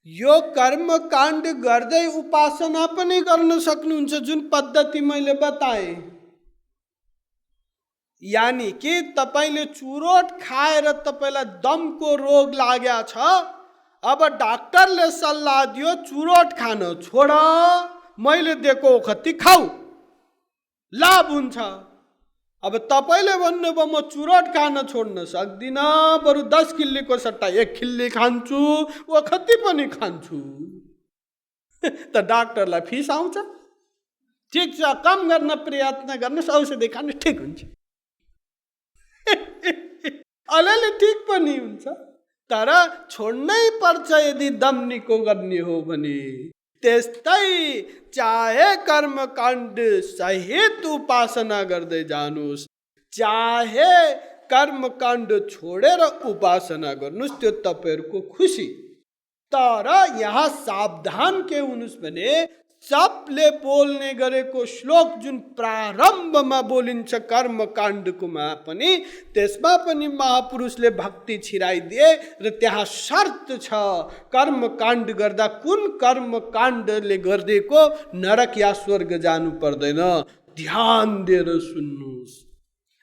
यो कर्म काण्ड गर्दै उपासना पनि गर्न सक्नुहुन्छ, जुन पद्धति मैले बताए। यानी कि तपाईले चुरोट खाएर तपाईलाई दमको रोग लाग्या छ, अब डाक्टरले सल्लाह दियो चुरोट खान छोड, मैले दिएको ओखती खाऊ, लाभ हुन्छ। अब तपाईले भन्नुभयो म चुरोट खान छोड्न सक्दिन, बरु 10 खिल्लीको सट्टा 1 खिल्ली खान्छु, ओखती पनि खान्छु, त डाक्टरलाई फिस आउँछ। ठिक छ, कम गर्न प्रयत्न गर्नुस्, औषधि खानु ठिक हुन्छ। अलिअलि ठिक पनि हुन्छ, तर छोड्नै पर्छ यदि दम निको गर्ने हो भने। त्यस्तै चाहे कर्म काण्ड सहित उपासना गर्दै जानुस्, चाहे कर्म काण्ड छोडेर उपासना गर्नुस्, त्यो तपाईहरुको खुसी। तर यहाँ सावधान के हुनुस् भने सबले बोल्ने गरेको श्लोक जुन प्रारम्भमा बोलिन्छ कर्म काण्डकोमा पनि, त्यसमा पनि महापुरुषले भक्ति छिराइदिए र त्यहाँ शर्त छ, कर्म काण्ड गर्दा कुन कर्म काण्डले गर्देको नरक या स्वर्ग जानु पर्दैन। ध्यान दिएर सुन्नुस्।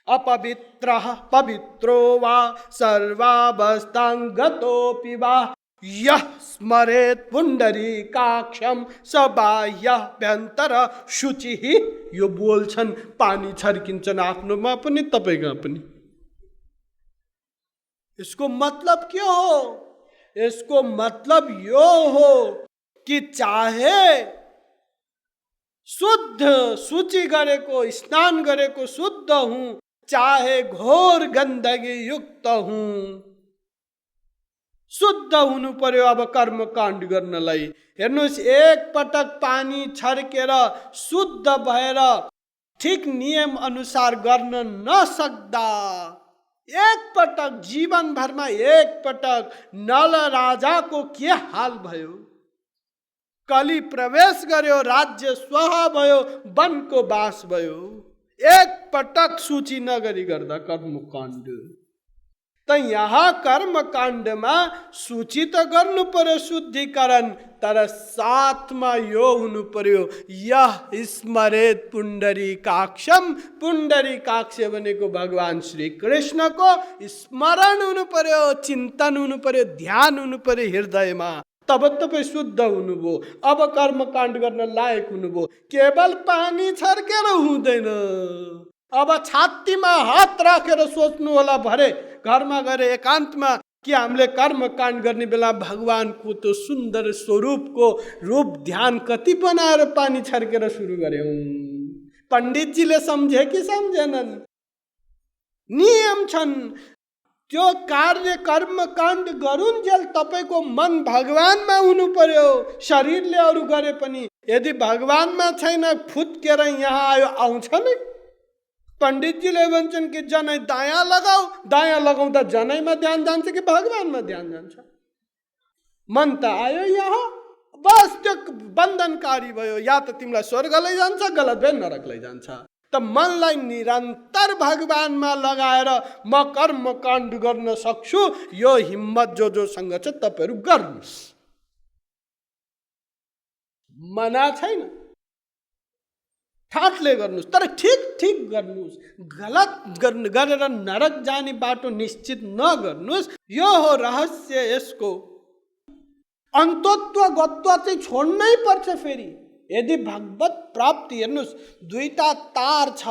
अपवित्रः पवित्रो वा सर्वावस्थां गतोऽपि वा यः स्मरेत् पुण्डरीकाक्षं स बाह्याभ्यन्तर शुचिः। यो बोल्छन्, पानी छर्किन्छन् आफ्नोमा पनि तपाईमा पनि। इसको मतलब के हो? इसको मतलब यो हो कि चाहे शुद्ध शुचि गरेको, स्नान गरेको शुद्ध हूँ, चाहे घोर गंदगी युक्त हूँ, शुद्ध हुनु पर्यो। अब कर्म काण्ड गर्नलाई हेर्नुस्, एक पटक पानी छर्केर शुद्ध भएर ठीक नियम अनुसार गर्न नसक्दा, एक पटक जीवन भरमा एक पटक नल राजाको के हाल भयो। कली प्रवेश गर्यो, राज्य स्वाहा भयो, वनको बास भयो। एक पटक सूची नगरी गर्दा कर्मकाण्ड। त यहाँ कर्मकाण्डमा सूची त गर्नु पर्यो शुद्धिकरण, तर साथमा यो हुनु पर्यो यह स्मरेत पुण्डरीकाक्षम। पुण्डरीकाक्ष भनेको भगवान श्री कृष्णको स्मरण हुनु पर्यो, चिन्तन हुनु पर्यो, ध्यान हुनु पर्यो हृदयमा। तब तपाईँ शुद्ध हुनुभयो, अब कर्मकाण्ड गर्न लायक हुनुभयो। केवल पानी छर्केर हुँदैन, अब छातीमा हात राखेर सोच्नु होला भरे घरमा गएर एकान्तमा कि हामीले कर्मकाण्ड गर्ने बेला भगवानको त्यो सुन्दर स्वरूपको रूप ध्यान कति बनाएर पानी छर्केर सुरु गर्यौं। पण्डितजीले सम्झे कि सम्झेनन्? नियम छन्। त्यो कार्य कर्मकाण्ड गरुन्जेल तपाईको मन भगवानमा हुनु पर्यो। शरीरले अरू गरे पनि यदि भगवानमा छैन फुत्केर यहाँ आयो, आउँछ नै। पण्डितजीले भन्छन् कि जनै दायाँ लगाऊ, दायाँ लगाउँदा जनैमा ध्यान जान्छ कि भगवानमा ध्यान जान्छ? मन त आयो यहाँ, बस त्यो बन्धनकारी भयो। या त तिमीलाई स्वर्ग लैजान्छ, गलत भए नरक लैजान्छ। त मनलाई निरन्तर भगवानमा लगाएर म कर्मकाण्ड गर्न सक्छु, यो हिम्मत जोसँग छ तपाईहरु गर्नुस्। मना छैन, ठाटले गर्नुस्, तर ठीक ठीक गर्नुस्। गलत गरेर नरक जाने बाटो निश्चित नगर्नुस्। यो हो रहस्य यसको। अन्तत्व गत्व चाहिँ छोड्नै पर्छ। फेरि यदि भगवत प्राप्ति हेर्नुस्, दुईटा तार छ,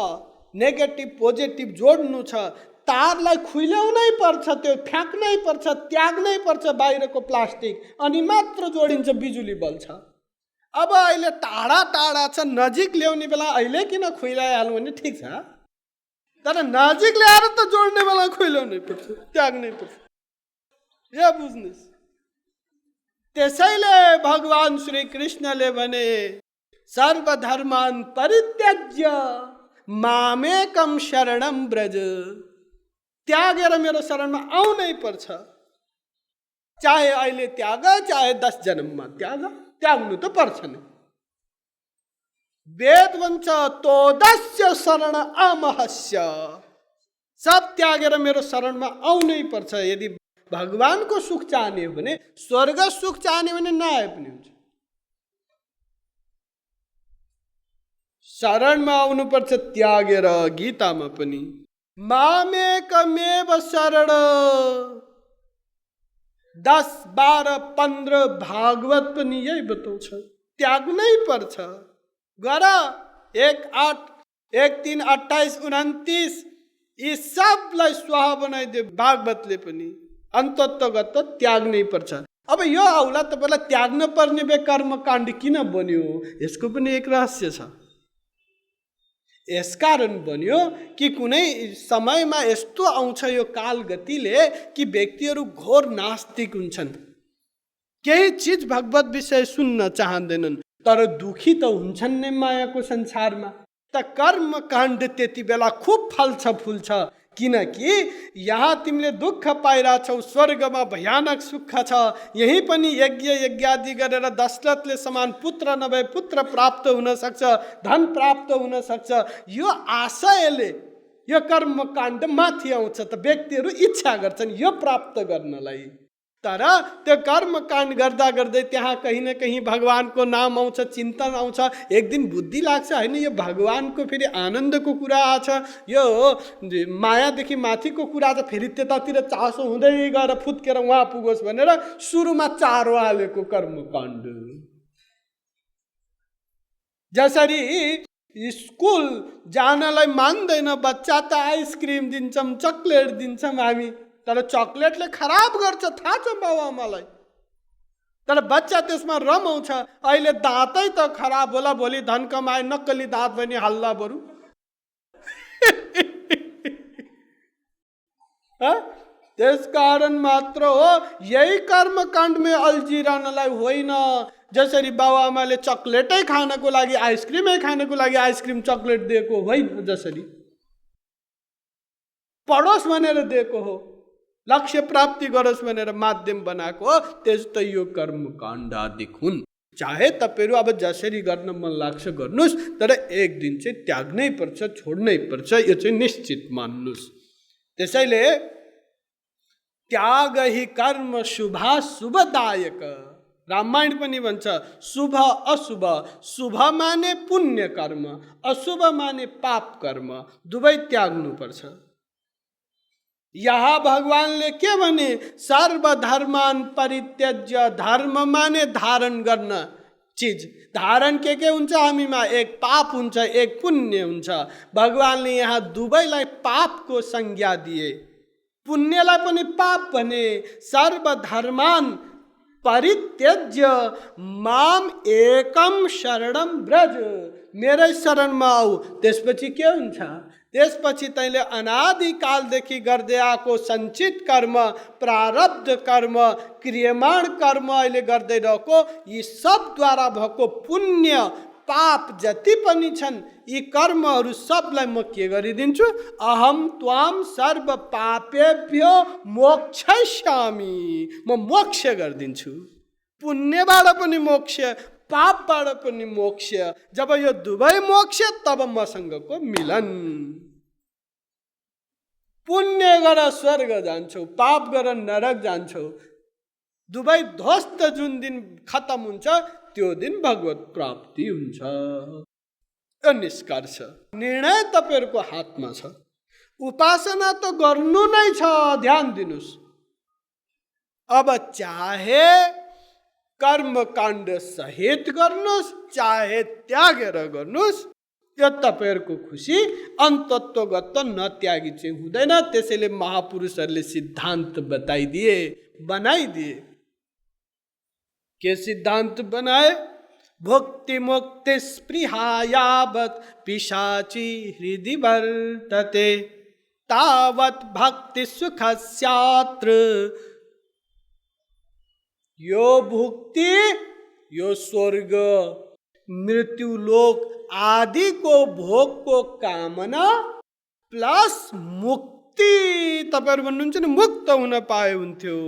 नेगेटिभ पोजिटिभ जोड्नु छ। तारलाई खुइल्याउनै पर्छ, त्यो फ्याँक्नै पर्छ, त्याग्नै पर्छ बाहिरको प्लास्टिक, अनि मात्र जोडिन्छ, बिजुली बल्छ। अब अहिले टाढा टाढा छ, नजिक ल्याउने बेला अहिले किन खुइलाइहाल्नु भने ठिक छ, तर नजिक ल्याएर त जोड्ने बेला खुइल्याउनै पर्छ, त्याग्नै पर्छ। यो बुझ्नुस्। त्यसैले भगवान श्री कृष्णले भने सर्वधर्मान परित्यज्य मामेकम शरणम ब्रज। त्यागेर मेरो शरणमा आउनै पर्छ। चाहे अहिले त्याग, चाहे 10 जन्ममा त्याग, त्याग्नु त पर्छ नि। वेद भन्छ तोदस्य शरण अमहस्य। सब त्यागेर मेरो शरणमा आउनै पर्छ। यदि भगवानको सुख चाहने हो भने, स्वर्ग सुख चाहने हो भने नआए पनि हुन्छ। शरणमा आउनुपर्छ त्यागेर। गीतामा पनि मामेकमेव शरण 10, 12, 15 भागवत पनि यही बताउँछ, त्याग्नै पर्छ। गर 1, 8, 1, 3, 28, 29 यी सबलाई स्वाहा बनाइदियो भागवतले पनि। अन्तत्वगत त्याग्नै पर्छ। अब यो आउला तपाईलाई त्याग्न पर्ने बे कर्मकाण्ड किन बन्यो? यसको पनि एक रहस्य छ। यसकारण बन्यो कि कुनै समयमा यस्तो आउँछ यो काल गतिले कि व्यक्तिहरू घोर नास्तिक हुन्छन्। केही चिज भगवत विषय सुन्न चाहँदैनन्, तर दुखी त हुन्छन् नै मायाको संसारमा। त कर्मकाण्ड त्यति बेला खुब फल्छ फुल्छ, किनकि यहाँ तिमीले दुःख पाइरहेछौ, स्वर्गमा भयानक सुख छ। यही पनि यज्ञ यज्ञादि गरेर दशरथले समान पुत्र नभए पुत्र प्राप्त हुन सक्छ, धन प्राप्त हुन सक्छ। यो आशयले यो कर्मकाण्ड माथि आउँछ, त व्यक्तिहरू इच्छा गर्छन् यो प्राप्त गर्नलाई। तर त्यो कर्मकाण्ड गर्दा गर्दै त्यहाँ कहीं न कहीं भगवानको नाम आउँछ, चिन्तन आउँछ। एक दिन बुद्धि लाग्छ हैन यो भगवानको फेरि आनन्दको कुरा आछ, यो मायादेखि माथिको कुरा छ। फेरि त्यतातिर चासो हुँदै गएर फुत्केर उहाँ पुगोस् भनेर सुरुमा चारो हालेको कर्मकाण्ड। जसरी स्कुल जानलाई मान्दैन बच्चा, त आइसक्रिम दिन्छौँ, चकलेट दिन्छौँ हामी, तर चकलेटले खराब गर्छ थाहा छ बाबुआमालाई। तर बच्चा त्यसमा रमाउँछ। अहिले दाँतै त खराब होला, भोलि धन कमाए नक्कली दाँत भने हल्ला बरु। त्यसकारण मात्र हो यही कर्मकाण्डमा अल्झिरहनलाई होइन। जसरी बाबुआमाले चकलेटै खानको लागि, आइसक्रिमै खानको लागि आइसक्रिम चकलेट दिएको होइन, जसरी पढोस् भनेर दिएको हो, लक्ष्य प्राप्ति गरोस् भनेर माध्यम बनाएको हो, त्यस्तै यो कर्मकाण्ड आदि हुन्। चाहे तपाईँहरू अब जसरी गर्न मन लाग्छ गर्नुहोस्, तर एक दिन चाहिँ त्याग्नै पर्छ, छोड्नै पर्छ, यो चाहिँ निश्चित मान्नुहोस्। त्यसैले त्याग ही कर्म शुभाशुभदायक। रामायण पनि भन्छ शुभ अशुभ, शुभ माने पुण्य कर्म, अशुभ माने पाप कर्म, दुवै त्याग्नुपर्छ। यहाँ भगवानले के भने सर्वधर्मान परित्यज्य, धर्म माने धारण गर्न चिज, धारण के हुन्छ हामीमा, एक पाप हुन्छ एक पुण्य हुन्छ। भगवानले यहाँ दुवैलाई पापको संज्ञा दिए, पुण्यलाई पनि पाप भने। सर्वधर्मान परित्यज्य माम एकम शरणम ब्रज, मेरै शरणमा आऊ। त्यसपछि के हुन्छ, त्यसपछि तैँले अनादिकालदेखि गर्दै आएको सञ्चित कर्म, प्रारब्ध कर्म, क्रियमाण कर्म अहिले गर्दै रहेको यी सबद्वारा भएको पुण्य पाप जति पनि छन्, यी कर्महरू सबलाई म के गरिदिन्छु, अहम त्वाम सर्व पापेभ्यो मोक्षयिष्यामि, म मोक्ष गरिदिन्छु। पुण्यबाट पनि मोक्ष, पापबाट पनि मोक्ष। जब यो दुवै मोक्ष तब मसँगको मिलन। पुण्य गर स्वर्ग जान्छौ, पाप गर नरक जान्छौ। दुवै ध्वस्त जुन दिन खत्म हुन्छ त्यो दिन भगवत प्राप्ति हुन्छ। यो निष्कर्ष, निर्णय तपाईहरुको हातमा छ। उपासना त गर्नु नै छ, ध्यान दिनुस्। अब चाहे कर्मकाण्ड सहित गर्नुस्, चाहे त्यागेर गर्नुस्, यो तपाईहरुको खुसी। अन्तत्वगत नत्यागी चाहिँ हुँदैन। त्यसैले महापुरुषहरूले सिद्धान्त बताइदिए, बनाइदिए। के सिद्धान्त बनाए? भुक्ति मुक्ति स्पृहायावत् पिशाची हृदि वर्तते, तावत् भक्ति सुखस्यात्र। यो भुक्ति, यो स्वर्ग, मृत्युलोक आदि को भोग को कामना प्लस मुक्ति, तपाईहरु भन्नुहुन्छ नि मुक्त हुन पाए हुन्थ्यो,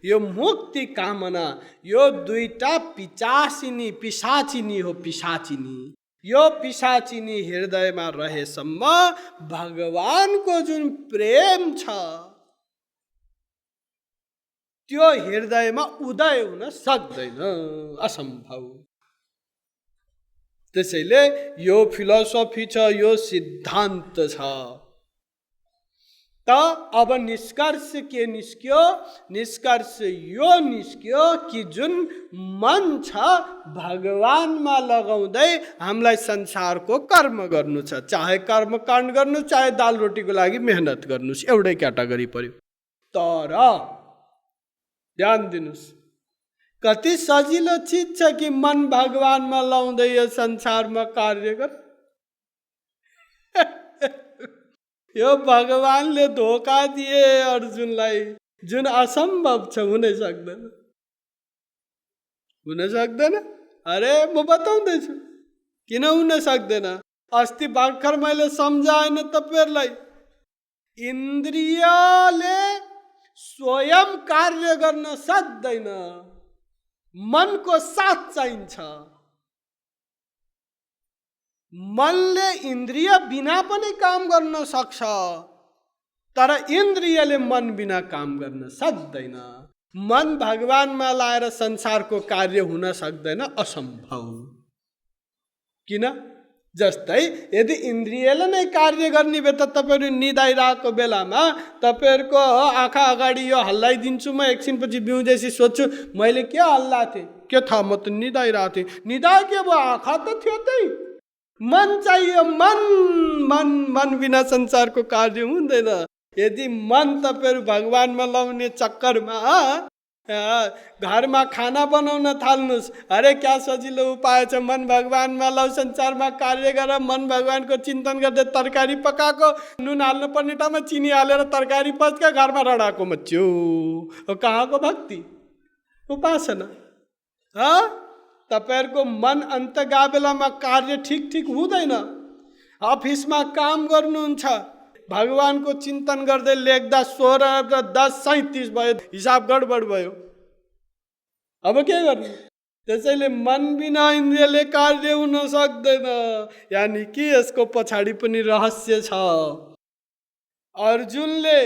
यो मुक्ति कामना, यो दुईटा पिचाचिनी, पिशाचिनी हो। पिशाचिनी, यो पिशाचिनी हृदयमा रहेसम्म भगवानको जुन प्रेम छ त्यो हृदयमा उदय हुन सक्दैन, असम्भव। त्यसैले यो फिलोसफी छ, यो सिद्धान्त छ। त अब निष्कर्ष के निस्क्यो? निष्कर्ष यो निस्क्यो कि जुन मन छ भगवानमा लगाउँदै हामीलाई संसारको कर्म गर्नु छ। चाहे कर्मकाण्ड गर्नु, चाहे दाल रोटीको लागि मेहनत गर्नुस्, एउटै क्याटेगोरी पर्यो। तर ध्यान दिनुस्, कति सजिलो चिज छ कि मन भगवानमा लाउँदै यो संसारमा कार्य गर। यो भगवानले धोका दिए अर्जुनलाई, जुन असम्भव छ, हुनै सक्दैन, हुन सक्दैन। अरे म बताउँदैछु किन हुन सक्दैन। अस्ति भर्खर मैले सम्झाएन तपाईहरुलाई, इन्द्रियले स्वयं कार्य गर्न सक्दैन, मनको साथ चाहिन्छ। मनले इन्द्रिय बिना पनि काम गर्न सक्छ, तर इन्द्रियले मन बिना काम गर्न सक्दैन। मन भगवानमा लाएर संसारको कार्य हुन सक्दैन, असम्भव। किन? जस्तै यदि इन्द्रियले नै कार्य गर्ने भए त तपाईहरु निदाइरहेको बेलामा तपाईहरुको आँखा अगाडि यो हल्लाइदिन्छु, म एकछिनपछि बिउजेसी सोध्छु मैले के हल्ला थिएँ, के थाहा, म त निदाइरहेको थिएँ। निदाए के भयो? आँखा त थियो त्यही। मन चाहियो, मन मन मन बिना संसारको कार्य हुँदैन। यदि मन तपाईहरु भगवानमा लाउने चक्करमा घरमा खाना बनाउन थाल्नुस्, अरे क्या सजिलो उपाय छ, मन भगवानमा लाऊ, संसारमा कार्य गर। मन भगवानको चिन्तन गर्दै तरकारी पकाएको, नुन हाल्नु पर्ने ठाउँमा चिनी हालेर तरकारी पच्का, घरमा रडाको मच्यो। कहाँको भक्ति, उपासना? तपाईहरुको मन अन्त गा बेलामा कार्य ठीक हुँदैन। अफिसमा काम गर्नुहुन्छ, भगवानको चिन्तन गर्दै लेख्दा 16 र 10 37 भयो, हिसाब गडबड भयो। अब के गर्नु? त्यसैले मन बिना इन्द्रियले कार्य हुन सक्दैन। यानि कि यसको पछाडि पनि रहस्य छ। अर्जुनले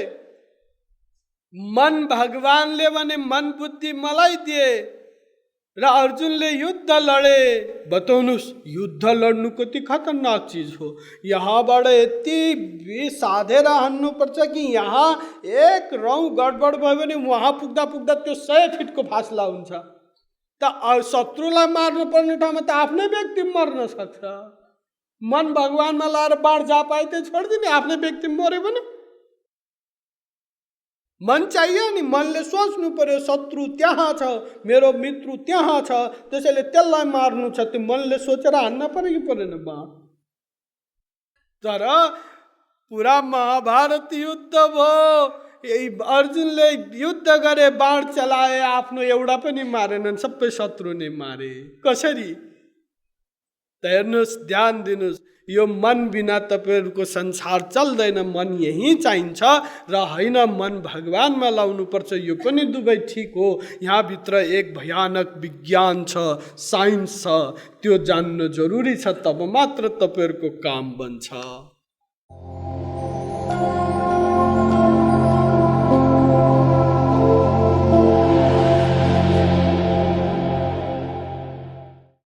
मन भगवानले भने मन बुद्धि मलाई दिए र अर्जुनले युद्ध लडे। बताउनुहोस्, युद्ध लड्नु कति खतरनाक चिज हो। यहाँबाट यति साधेर हान्नुपर्छ कि यहाँ एक रौँ गडबड भयो भने वहाँ पुग्दा पुग्दा त्यो 100 फिटको फासला हुन्छ। त शत्रुलाई मार्नु पर्ने ठाउँमा त आफ्नै व्यक्ति मर्न सक्छ। मन भगवानमा लाएर बाण जा पाए त्यो छोडिदिने, आफ्नै व्यक्ति मर्यो भने। मन चाहियो नि, मनले सोच्नु पर्यो शत्रु त्यहाँ छ, मेरो मित्र त्यहाँ छ, त्यसैले त्यसलाई मार्नु छ। त्यो मनले सोचेर हान्न पर्यो कि परेन बाण। तर पुरा महाभारत युद्ध भयो, यही अर्जुनले युद्ध गरे, बाण चलाए, आफ्नो एउटा पनि मारेनन्, सबै शत्रु नै मारे। कसरी? त हेर्नुहोस्, ध्यान दिनुहोस्, यो मन बिना तपाईहरुको संसार चल्दैन। मन यही चाहिन्छ र हैन मन भगवानमा लाउनु पर्छ। यो पनि दुवै ठीक हो। यहाँ भित्र एक भयानक विज्ञान छ, साइन्स छ, त्यो जान्न जरुरी छ, तब मात्र तपाईहरुको काम बन्छ।